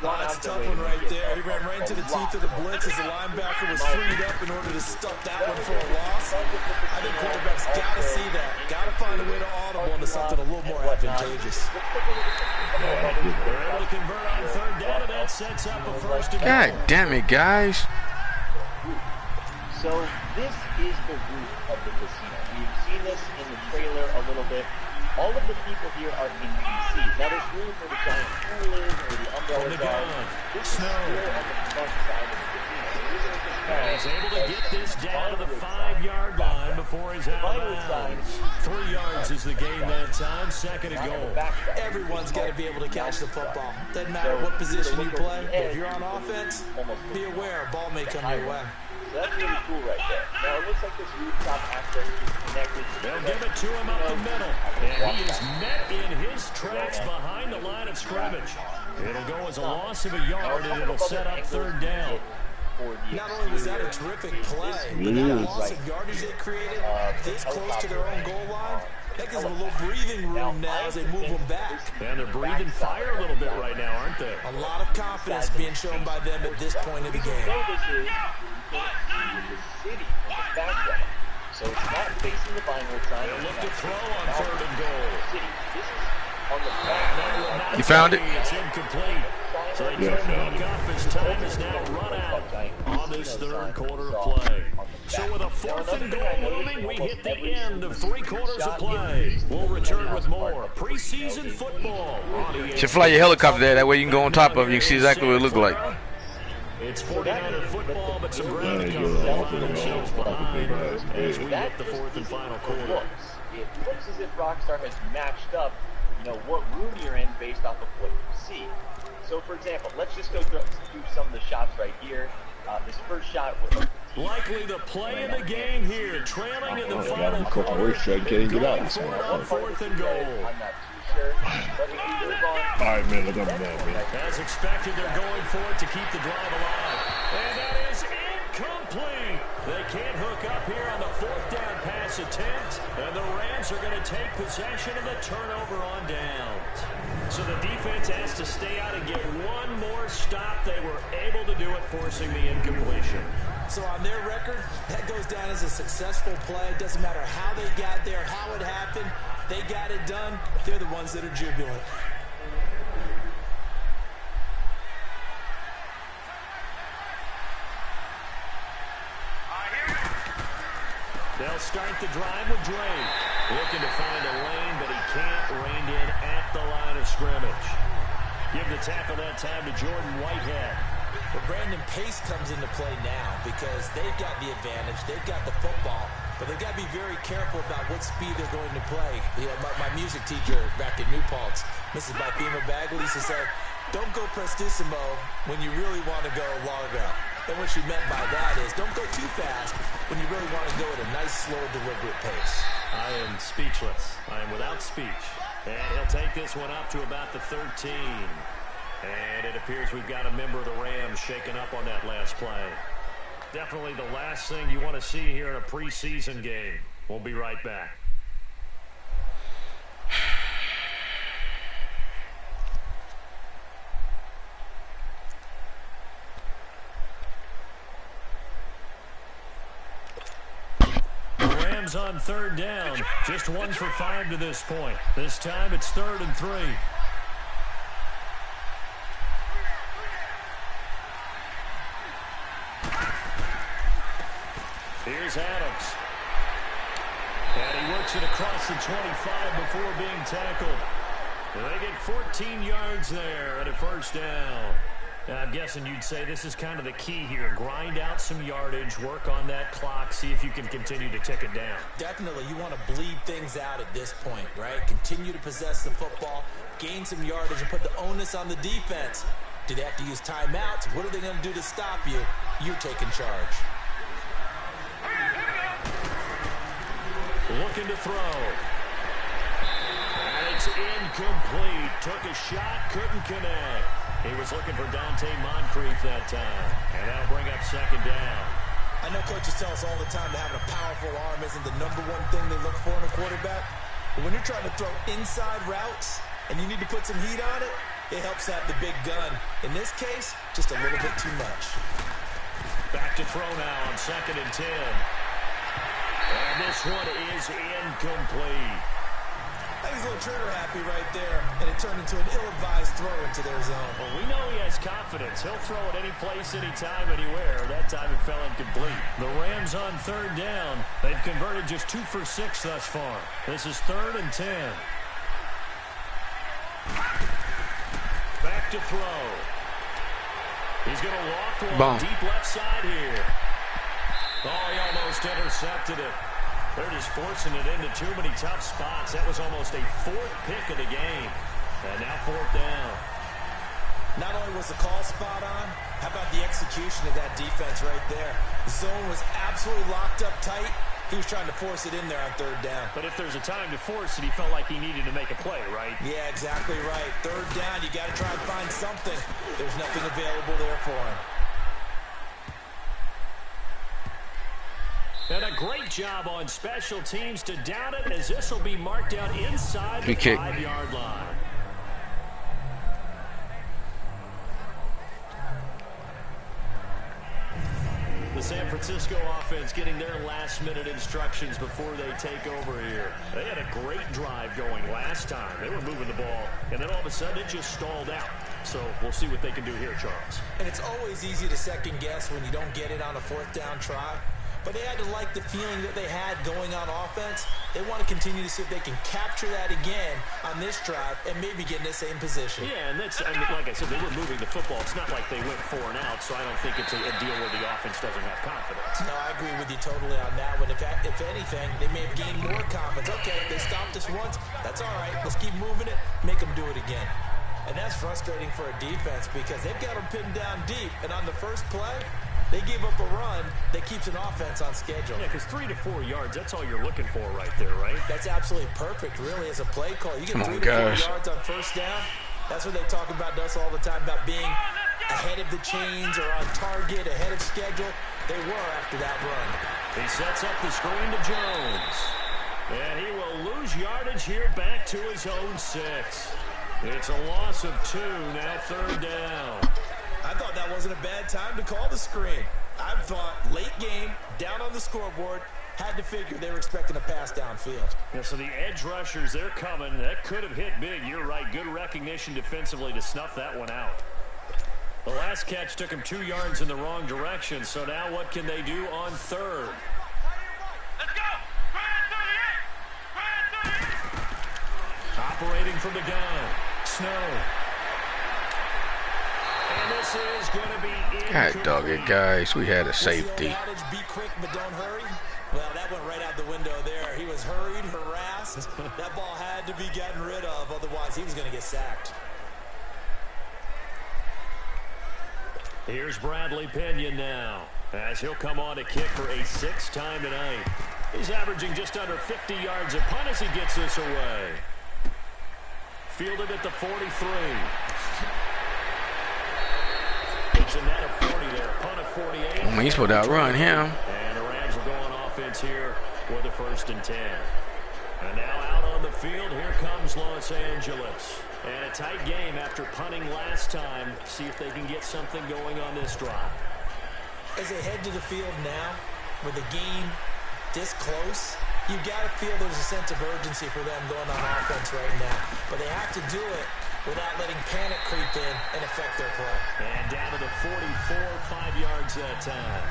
That's a tough one right there. He ran right into the teeth of the blitz as the linebacker was freed up in order to stop that one for a loss. I think quarterbacks got to see that. Got to find a way to audible into something a little more advantageous. They're able to convert on third down, and that sets up a first and God damn it, guys. So this is the roof of the casino. We've seen this in the trailer a little bit. All of the people here are NPCs. Now there's room for the giant coolers or the umbrellas are. This is still on the front side of the casino. He's able to get this down to the 5-yard line before he's out of bounds. 3 yards is the gain that time, second and goal. Everyone's got to be able to catch the football. Doesn't matter what position you play, but if you're on offense, be aware a ball may come your way. So that's really cool right there. Now it looks like this rooftop access is connected. They'll give it to him up the middle. And he is met in his tracks behind the line of scrimmage. It'll go as a loss of a yard, and it'll set up third down. Not only was that a terrific play, but that loss of yardage they created this close to their own goal line, that gives them a little breathing room now as they move them back. And they're breathing fire a little bit right now, aren't they? A lot of confidence being shown by them at this point of the game. So it's not facing the vinyl sign. They'll look to throw on third and goal. This is on the back. You found it? It's incomplete. So they turn the hook up as time is now run out on this third quarter of play. So with a 4th and goal looming, we hit the end of 3 quarters of play. We'll return with more preseason football on EA. Should fly your helicopter there. That way you can go on top of it. You can see exactly what it looks like. It's 49er football, but some ground to cover themselves behind as we hit the 4th and final quarter. It looks as if Rockstar has matched up, what room you're in based off of what you see. So, for example, let's just go through some of the shots right here. This first shot was likely the play in the game here, trailing in the final quarter. Can't get out. 4th and goal. I'm not too sure, but if we move on. All right, man, look up there, man. As expected, they're going for it to keep the drive alive. And that is incomplete. They can't hook up here on the 4th down pass attempt, and the Rams are going to take possession of the turnover on downs. So the defense has to stay out and get one more stop. They were able to do it, forcing the incompletion. So on their record, that goes down as a successful play. It doesn't matter how they got there, how it happened. They got it done. They're the ones that are jubilant. They'll start the drive with Drake. Looking to find a lane, but he can't rein in at the line of scrimmage. Give the tackle that time to Jordan Whitehead. But Brandon, pace comes into play now because they've got the advantage. They've got the football. But they've got to be very careful about what speed they're going to play. You know, my music teacher back in New Paltz, Mrs. Bifema Bagley, used to say, don't go prestissimo when you really want to go largo. And what she meant by that is don't go too fast when you really want to go at a nice, slow, deliberate pace. I am speechless. I am without speech. And he'll take this one up to about the 13. And it appears we've got a member of the Rams shaking up on that last play. Definitely the last thing you want to see here in a preseason game. We'll be right back. The Rams on third down. Just 1 for 5 to this point. This time it's 3rd and 3. Here's Adams. And he works it across the 25 before being tackled. And they get 14 yards there at a first down. Now, I'm guessing you'd say this is kind of the key here. Grind out some yardage, work on that clock, see if you can continue to tick it down. Definitely, you want to bleed things out at this point, right? Continue to possess the football, gain some yardage, and put the onus on the defense. Do they have to use timeouts? What are they going to do to stop you? You're taking charge. Looking to throw. And it's incomplete. Took a shot, couldn't connect. He was looking for Dante Moncrief that time. And that'll bring up 2nd down. I know coaches tell us all the time that having a powerful arm isn't the #1 thing they look for in a quarterback. But when you're trying to throw inside routes and you need to put some heat on it, it helps have the big gun. In this case, just a little bit too much. Back to throw now on 2nd and 10. And this one is incomplete. I think he's a little trigger happy right there, and it turned into an ill-advised throw into their zone. Well, we know he has confidence. He'll throw it any place, anytime, anywhere. That time it fell incomplete. The Rams on 3rd down. They've converted just 2 for 6 thus far. This is 3rd and 10. Back to throw. He's going to walk one deep left side here. Oh, he almost intercepted it. They're just forcing it into too many tough spots. That was almost a 4th pick of the game. And now 4th down. Not only was the call spot on, how about the execution of that defense right there? The zone was absolutely locked up tight. He was trying to force it in there on 3rd down. But if there's a time to force it, he felt like he needed to make a play, right? Yeah, exactly right. 3rd down, you got to try and find something. There's nothing available there for him. And a great job on special teams to down it, as this will be marked out inside the 5-yard line. The San Francisco offense getting their last-minute instructions before they take over here. They had a great drive going last time. They were moving the ball, and then all of a sudden it just stalled out. So we'll see what they can do here, Charles. And it's always easy to second-guess when you don't get it on a 4th down try. But they had to like the feeling that they had going on offense. They want to continue to see if they can capture that again on this drive and maybe get in the same position. Yeah, and that's, I mean, like I said, they were moving the football. It's not like they went 4 and out, so I don't think it's a deal where the offense doesn't have confidence. No, I agree with you totally on that one. If anything, they may have gained more confidence. Okay, they stopped us once. That's all right. Let's keep moving it. Make them do it again. And that's frustrating for a defense because they've got them pinned down deep. And on the first play, they gave up a run that keeps an offense on schedule. Yeah, because 3 to 4 yards, that's all you're looking for right there, right? That's absolutely perfect, really, as a play call. You get 3 to 4 yards on 1st down. That's what they talk about us all the time, about being ahead of the chains or on target, ahead of schedule. They were after that run. He sets up the screen to Jones. And he will lose yardage here back to his own 6. It's a loss of 2, now 3rd down. I thought that wasn't a bad time to call the screen. I thought late game, down on the scoreboard, had to figure they were expecting a pass downfield. Yeah, so the edge rushers, they're coming. That could have hit big. You're right. Good recognition defensively to snuff that one out. The last catch took him 2 yards in the wrong direction. So now what can they do on 3rd? Let's go! from the gun. Snow. And this is going to be God dog it, guys. We had a safety. Be quick, but don't hurry. Well, that went right out the window there. He was hurried, harassed. That ball had to be gotten rid of, otherwise he was going to get sacked. Here's Bradley Pinion now, as he'll come on to kick for a 6th time tonight. He's averaging just under 50 yards a punt as he gets this away. Fielded at the 43. It's a net of 40 there. Punt of 48. I mean, he's supposed to outrun him. And the Rams will go on offense here with a 1st and 10. And now out on the field, here comes Los Angeles. And a tight game after punting last time. See if they can get something going on this drive. As they head to the field now, with the game this close, you've got to feel there's a sense of urgency for them going on offense right now. But they have to do it without letting panic creep in and affect their play. And down to the 44, 5 yards that time.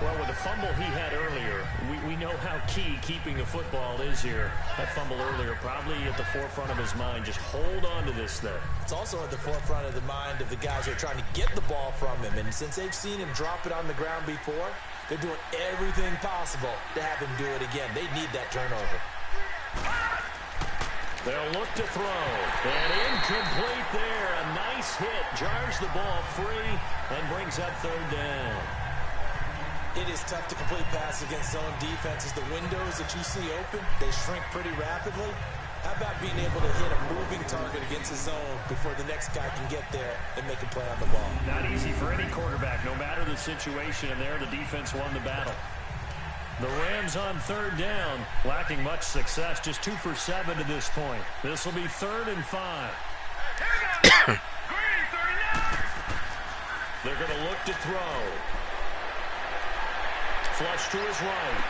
Well, with the fumble he had earlier, we know how key keeping the football is here. That fumble earlier probably at the forefront of his mind. Just hold on to this thing. It's also at the forefront of the mind of the guys who are trying to get the ball from him. And since they've seen him drop it on the ground before, they're doing everything possible to have him do it again. They need that turnover. They'll look to throw. And incomplete there. A nice hit. Jars the ball free and brings up 3rd down. It is tough to complete pass against zone defenses. The windows that you see open, they shrink pretty rapidly. How about being able to hit a moving target against a zone before the next guy can get there and make a play on the ball? Not easy for any quarterback, no matter the situation. And there, the defense won the battle. The Rams on 3rd down, lacking much success, just 2 for 7 to this point. This will be 3rd and 5. They're going to look to throw. Flush to his right.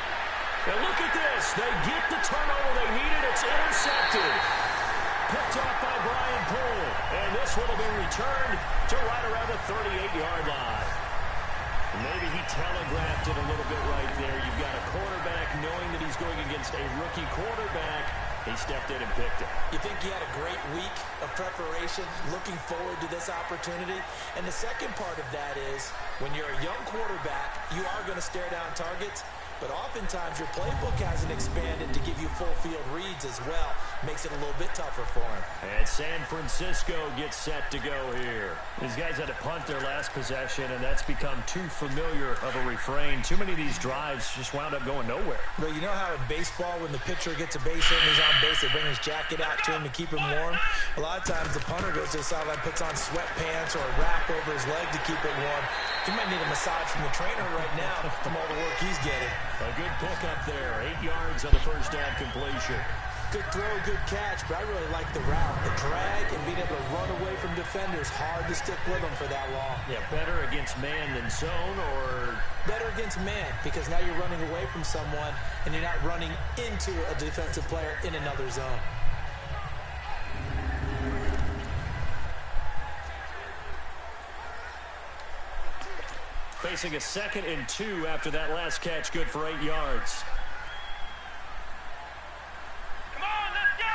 And look at this. They get the turnover they needed. It's intercepted. Picked off by Brian Poole. And this one will be returned to right around the 38-yard line. Maybe he telegraphed it a little bit right there. You've got a quarterback knowing that he's going against a rookie quarterback. He stepped in and picked it. You think he had a great week of preparation, looking forward to this opportunity? And the second part of that is, when you're a young quarterback, you are going to stare down targets, but oftentimes your playbook hasn't expanded to give you full field reads as well. Makes it a little bit tougher for him. And San Francisco gets set to go here. These guys had to punt their last possession, and that's become too familiar of a refrain. Too many of these drives just wound up going nowhere. But you know how in baseball, when the pitcher gets a base hit and he's on base, they bring his jacket out to him to keep him warm? A lot of times the punter goes to the sideline, puts on sweatpants or a wrap over his leg to keep it warm. He might need a massage from the trainer right now from all the work he's getting. A good pickup there. 8 yards on the 1st down completion. Good throw, good catch, but I really like the route. The drag and being able to run away from defenders, hard to stick with them for that long. Yeah, better against man than zone, or better against man, because now you're running away from someone and you're not running into a defensive player in another zone. Facing a 2nd and 2 after that last catch, good for 8 yards. Come on, let's go!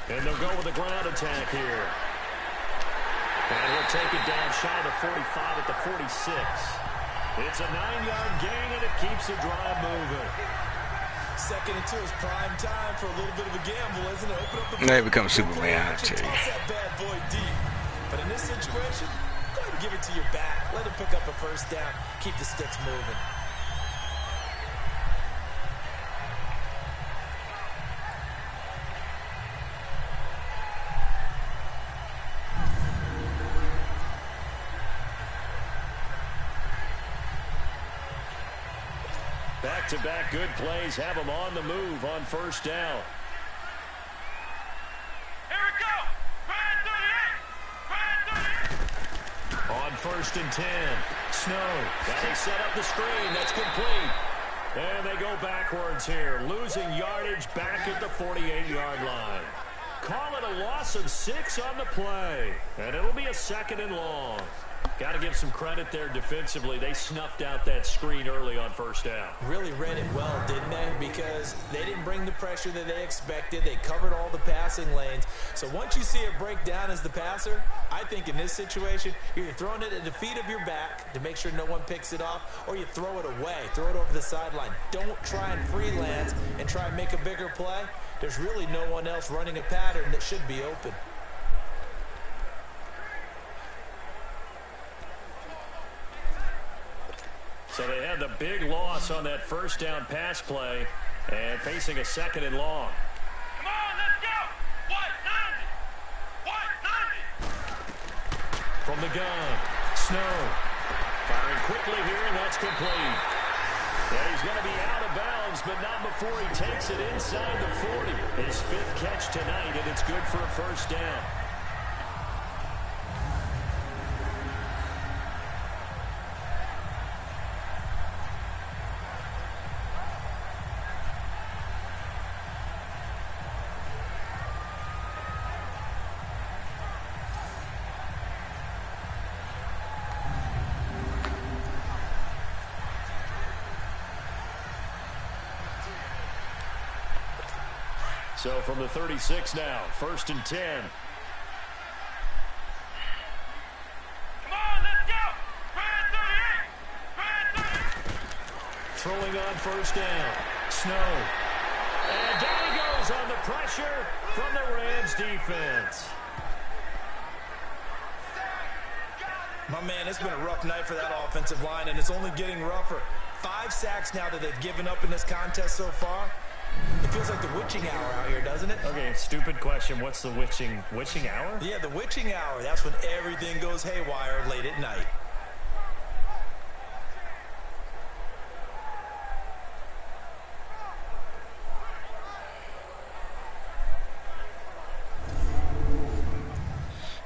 And they'll go with a ground attack here. And he'll take it down shy of the 45 at the 46. It's a 9-yard gain, and it keeps the drive moving. 2nd and 2 is prime time for a little bit of a gamble, isn't it? Open up the They become Superman, I tell you. toss that bad boy deep. But in this situation, go ahead and give it to your back. Let him pick up a 1st down. Keep the sticks moving. Back-to-back good plays have them on the move on 1st down. Here we go! On 1st and 10, Snow. Now they set up the screen. That's complete. And they go backwards here, losing yardage back at the 48-yard line. Call it a loss of 6 on the play. And it'll be a 2nd and long. Got to give some credit there defensively. They snuffed out that screen early on first down. Really read it well, didn't they? Because they didn't bring the pressure that they expected. They covered all the passing lanes. So once you see it break down as the passer, I think in this situation, you're either throwing it at the feet of your back to make sure no one picks it off, or you throw it away, throw it over the sideline. Don't try and freelance and try and make a bigger play. There's really no one else running a pattern that should be open. So they had the big loss on that first down pass play and facing a second and long. Come on, let's go! White 90! White 90! From the gun, Snow. Firing quickly here, and that's complete. Yeah, he's going to be out of bounds, but not before he takes it inside the 40. His fifth catch tonight, and it's good for a first down. So from the 36 now, 1st and 10. Come on, let's go! Red 38! Red 38! Throwing on first down, Snow. And down he goes on the pressure from the Rams defense. My man, it's been a rough night for that offensive line, and it's only getting rougher. 5 sacks now that they've given up in this contest so far. It feels like the witching hour out here, doesn't it? Okay, stupid question. What's the witching hour? Yeah, the witching hour. That's when everything goes haywire late at night.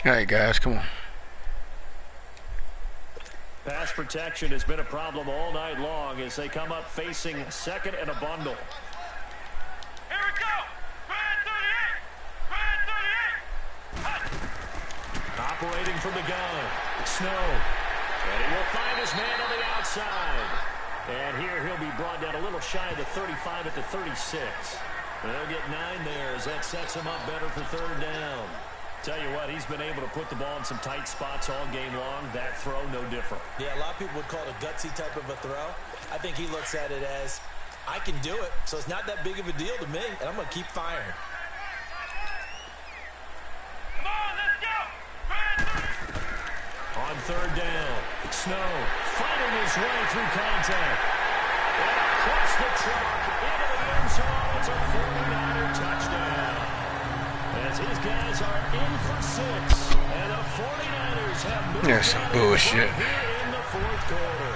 All right, guys, come on. Pass protection has been a problem all night long as they come up facing second and a bundle. Here we go! Red 38! Red 38! Operating from the gun, Snow. And he will find his man on the outside. And here he'll be brought down a little shy of the 35 at the 36. They'll get 9 there as that sets him up better for third down. Tell you what, he's been able to put the ball in some tight spots all game long. That throw, no different. Yeah, a lot of people would call it a gutsy type of a throw. I think he looks at it as, I can do it, so it's not that big of a deal to me, and I'm going to keep firing. Come on, let's go! Red 38! On third down, Snow fighting his way through contact. And across the track into the end zone. It's a 49er touchdown. As his guys are in for 6. And the 49ers have moved That's some bullshit. here in the fourth quarter.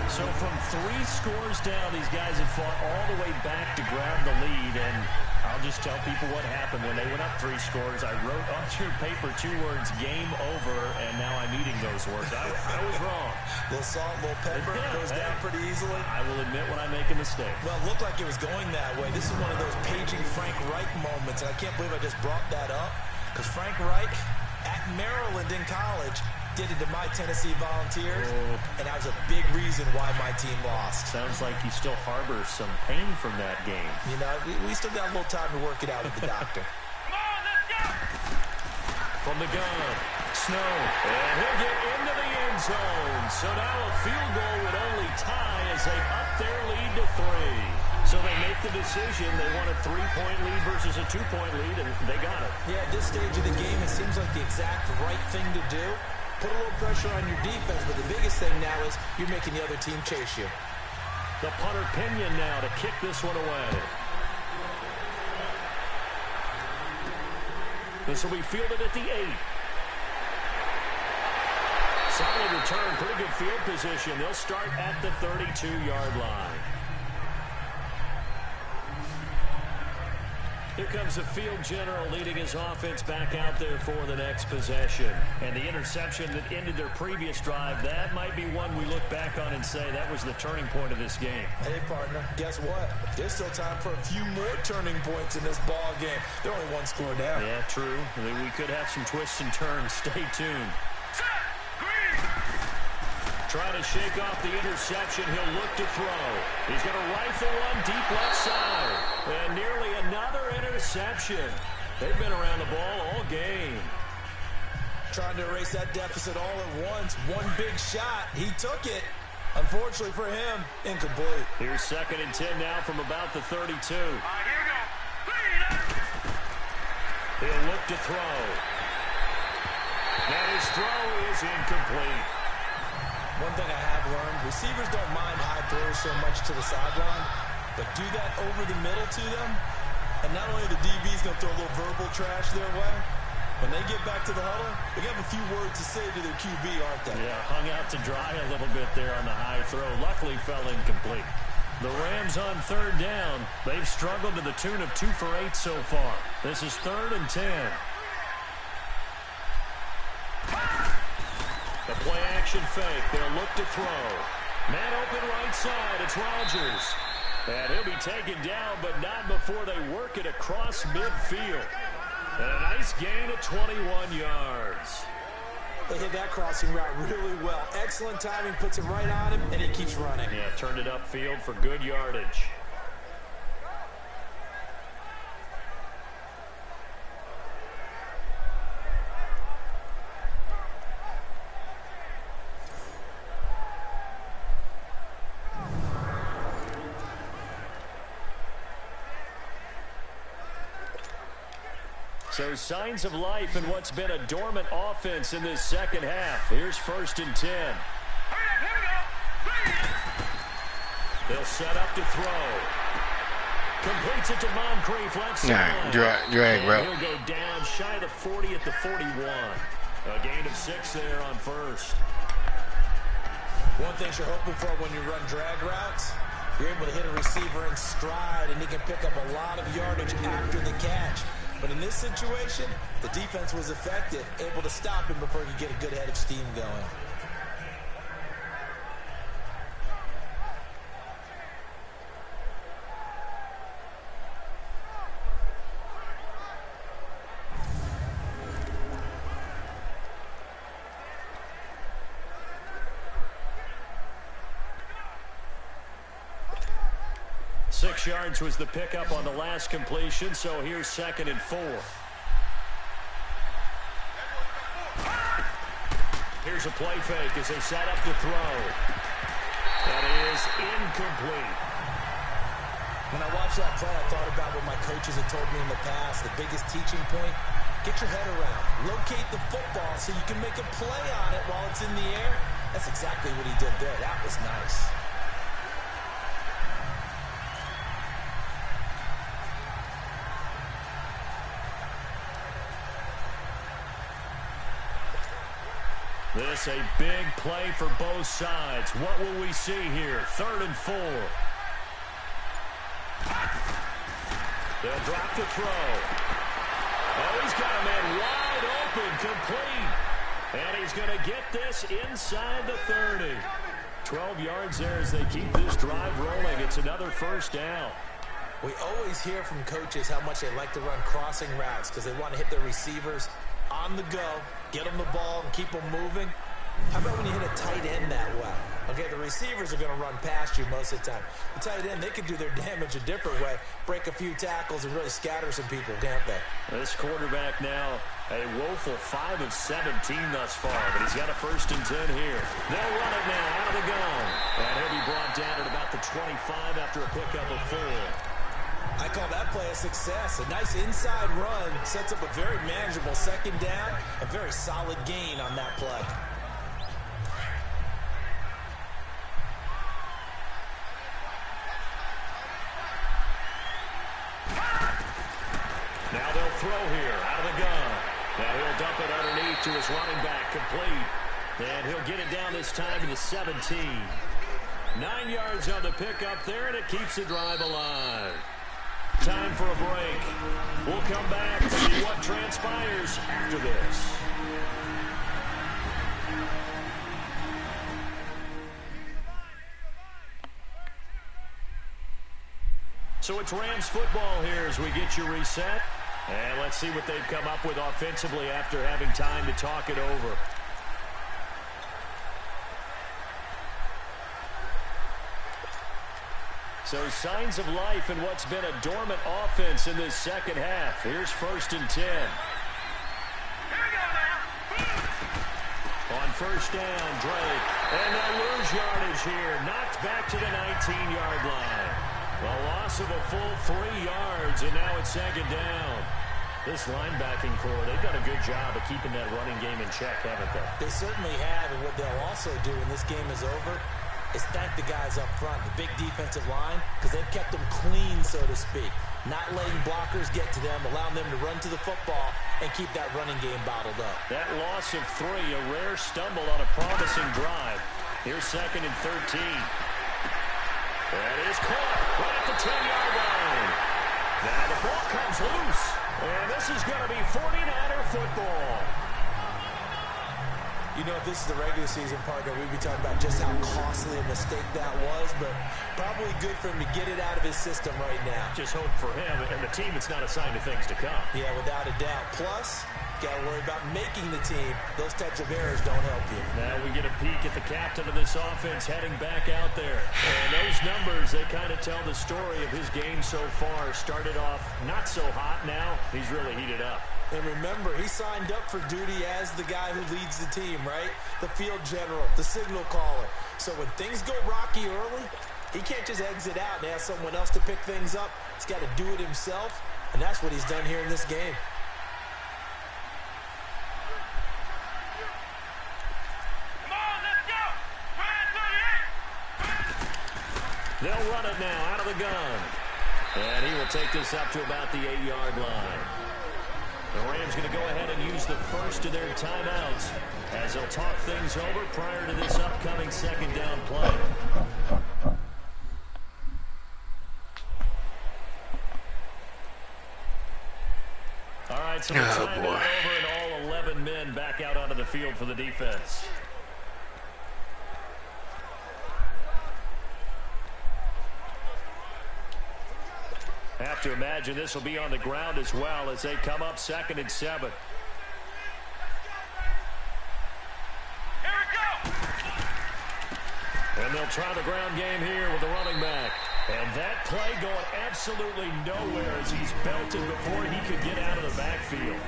So from 3 scores down, these guys have fought all the way back to grab the lead. And I'll just tell people what happened when they went up 3 scores. I wrote on your paper 2 words, game over, and now I'm eating those words. I was wrong. A little salt, a little pepper, goes down pretty easily. I will admit when I make a mistake. Well, it looked like it was going that way. This is one of those paging Frank Reich moments, and I can't believe I just brought that up, because Frank Reich at Maryland in college did it to my Tennessee Volunteers, and that was a big reason why my team lost. Sounds like you still harbor some pain from that game. You know, we still got a little time to work it out with the doctor. Come on, let's go! From the gun, Snow, and he'll get into the end zone. So now a field goal would only tie as they up their lead to 3. So they make the decision. They want a 3-point lead versus a 2-point lead, and they got it. Yeah, at this stage of the game, it seems like the exact right thing to do. Put a little pressure on your defense, but the biggest thing now is you're making the other team chase you. The punter Pinion now to kick this one away. This will be fielded at the 8. Solid return, pretty good field position. They'll start at the 32-yard line. Here comes the field general leading his offense back out there for the next possession. And the interception that ended their previous drive, that might be one we look back on and say that was the turning point of this game. Hey, partner, guess what? There's still time for a few more turning points in this ball game. They're only 1 score down. Yeah, true. We could have some twists and turns. Stay tuned. Set! Trying to shake off the interception. He'll look to throw. He's going to rifle one deep left side. And nearly another interception. They've been around the ball all game. Trying to erase that deficit all at once. One big shot. He took it. Unfortunately for him, incomplete. Here's 2nd and 10 now from about the 32. Here we go. He'll look to throw. And his throw is incomplete. One thing I have learned, receivers don't mind high throws so much to the sideline, but do that over the middle to them, and not only the DB's going to throw a little verbal trash their way, when they get back to the huddle, they have a few words to say to their QB, aren't they? Yeah, hung out to dry a little bit there on the high throw. Luckily fell incomplete. The Rams on 3rd down. They've struggled to the tune of 2 for 8 so far. This is 3rd and 10. The play action fake. They'll look to throw. Man open right side. It's Rodgers. And he'll be taken down, but not before they work it across midfield. And a nice gain of 21 yards. They hit that crossing route really well. Excellent timing, puts it right on him, and he keeps running. Yeah, turned it upfield for good yardage. So signs of life in what's been a dormant offense in this second half. Here's 1st and 10. They'll set up to throw. Completes it to Moncrief left side. Drag, bro. He'll go down shy of the 40 at the 41. A gain of 6 there on 1st. One thing you're hoping for when you run drag routes, you're able to hit a receiver in stride, and he can pick up a lot of yardage after the catch. But in this situation, the defense was effective, able to stop him before he could get a good head of steam going. Six yards was the pickup on the last completion, so here's 2nd and 4. Here's a play fake as they set up to throw. That is incomplete. When I watched that play, I thought about what my coaches had told me in the past. The biggest teaching point, get your head around. Locate the football so you can make a play on it while it's in the air. That's exactly what he did there. That was nice. This a big play for both sides. What will we see here? 3rd and 4. They'll drop the throw. Oh, he's got a man wide open, complete. And he's going to get this inside the 30. 12 yards there as they keep this drive rolling. It's another 1st down. We always hear from coaches how much they like to run crossing routes because they want to hit their receivers on the go, get them the ball, and keep them moving. How about when you hit a tight end that way? Okay, the receivers are going to run past you most of the time. The tight end, they can do their damage a different way, break a few tackles, and really scatter some people, can't they? This quarterback now, a woeful 5 of 17 thus far, but he's got a 1st and 10 here. They'll run it now out of the gun. And he'll be brought down at about the 25 after a pickup of 4. I call that play a success. A nice inside run sets up a very manageable 2nd down, a very solid gain on that play. Now they'll throw here out of the gun. Now he'll dump it underneath to his running back, complete. And he'll get it down this time to the 17. 9 yards on the pickup there, and it keeps the drive alive. Time for a break. We'll come back to see what transpires after this. So it's Rams football here as we get you reset. And let's see what they've come up with offensively after having time to talk it over. So signs of life in what's been a dormant offense in this second half. Here's 1st and 10. On 1st down, Drake. And they'll lose yardage here. Knocked back to the 19-yard line. A loss of a full 3 yards, and now it's 2nd down. This linebacking core, they've done a good job of keeping that running game in check, haven't they? They certainly have, and what they'll also do when this game is over is thank the guys up front, the big defensive line, because they've kept them clean, so to speak. Not letting blockers get to them, allowing them to run to the football and keep that running game bottled up. That loss of 3, a rare stumble on a promising drive. Here's 2nd and 13. That is caught right at the 10-yard line. Now the ball comes loose, and this is going to be 49er football. You know, if this is the regular season, partner, we'd be talking about just how costly a mistake that was, but probably good for him to get it out of his system right now. Just hope for him and the team it's not a sign of things to come. Yeah, without a doubt. Plus, got to worry about making the team. Those types of errors don't help you. Now we get a peek at the captain of this offense heading back out there. And those numbers, they kind of tell the story of his game so far. Started off not so hot. Now he's really heated up. And remember, he signed up for duty as the guy who leads the team, right? The field general, the signal caller. So when things go rocky early, he can't just exit out and ask someone else to pick things up. He's got to do it himself, and that's what he's done here in this game. They'll run it now out of the gun. And he will take this up to about the 8-yard line. The Rams going to go ahead and use the first of their timeouts as they'll talk things over prior to this upcoming 2nd down play. All right, so the timeout over and all 11 men back out onto the field for the defense. Have to imagine this will be on the ground as well as they come up 2nd and 7. Here we go. And they'll try the ground game here with the running back. And that play going absolutely nowhere as he's belted before he could get out of the backfield.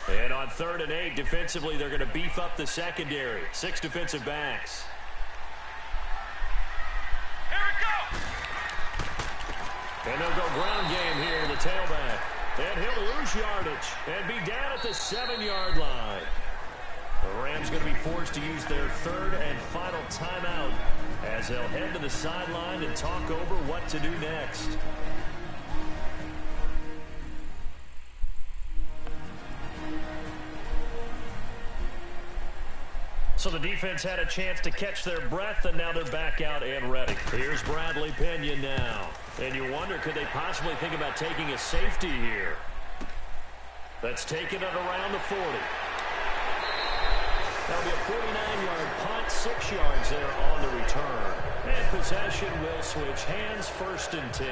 And on 3rd and 8, defensively, they're going to beef up the secondary. 6 defensive backs. Here we go. And they'll go ground game here with the tailback. And he'll lose yardage and be down at the 7-yard line. The Rams going to be forced to use their 3rd and final timeout as they'll head to the sideline and talk over what to do next. So the defense had a chance to catch their breath, and now they're back out and ready. Here's Bradley Pena now. And you wonder, could they possibly think about taking a safety here? Let's take it at around the 40. That'll be a 49-yard punt, 6 yards there on the return. And possession will switch hands, 1st and 10.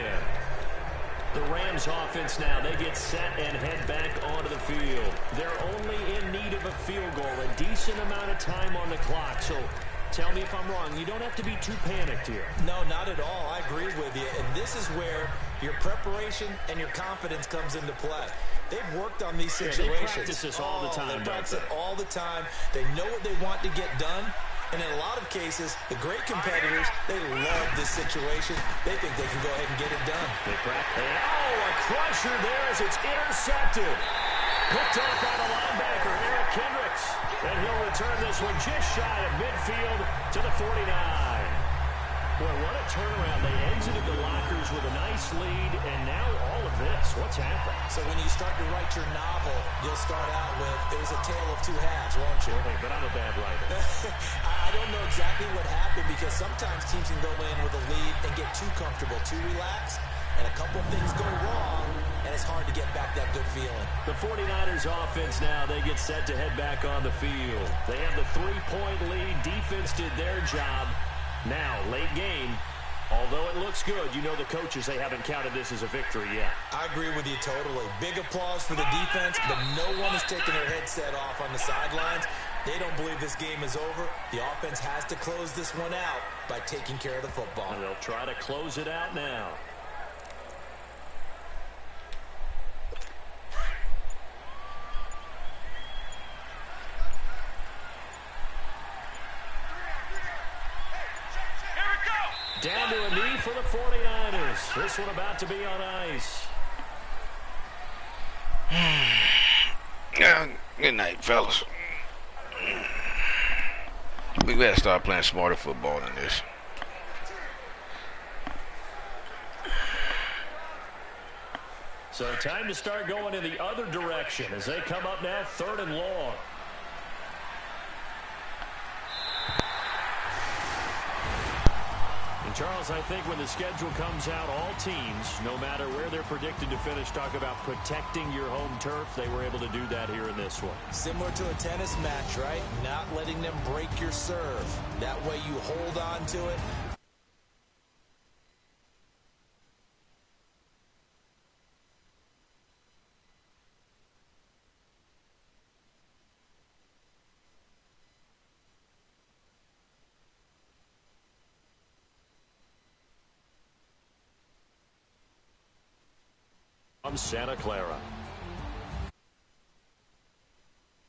The Rams offense now, they get set and head back onto the field. They're only in need of a field goal, a decent amount of time on the clock. So tell me if I'm wrong, you don't have to be too panicked here. No, not at all. I agree with you. And this is where your preparation and your confidence comes into play. They've worked on these situations. Yeah, they practice this all the time. They practice it all the time. They know what they want to get done. And in a lot of cases, the great competitors, they love this situation. They think they can go ahead and get it done. They practice. Oh, a crusher there as it's intercepted. Picked up by the linebacker, Eric Kendricks. And he'll return this one just shy of midfield to the 49. Boy, what a turnaround. They exited the lockers with a nice lead, and now all of this. What's happened? So when you start to write your novel, you'll start out with, it was a tale of two halves, won't you? Okay, but I'm a bad writer. I don't know exactly what happened because sometimes teams can go in with a lead and get too comfortable, too relaxed, and a couple things go wrong, and it's hard to get back that good feeling. The 49ers offense now, they get set to head back on the field. They have the 3-point lead. Defense did their job. Now, late game, although it looks good, you know the coaches, they haven't counted this as a victory yet. I agree with you totally. Big applause for the defense, but no one is taking their headset off on the sidelines. They don't believe this game is over. The offense has to close this one out by taking care of the football. And they'll try to close it out now. Down to a knee for the 49ers. This one about to be on ice. Good night, fellas. We gotta start playing smarter football than this. So time to start going in the other direction as they come up now 3rd and long. And Charles, I think when the schedule comes out, all teams, no matter where they're predicted to finish, talk about protecting your home turf. They were able to do that here in this one. Similar to a tennis match, right? Not letting them break your serve. That way you hold on to it. From Santa Clara.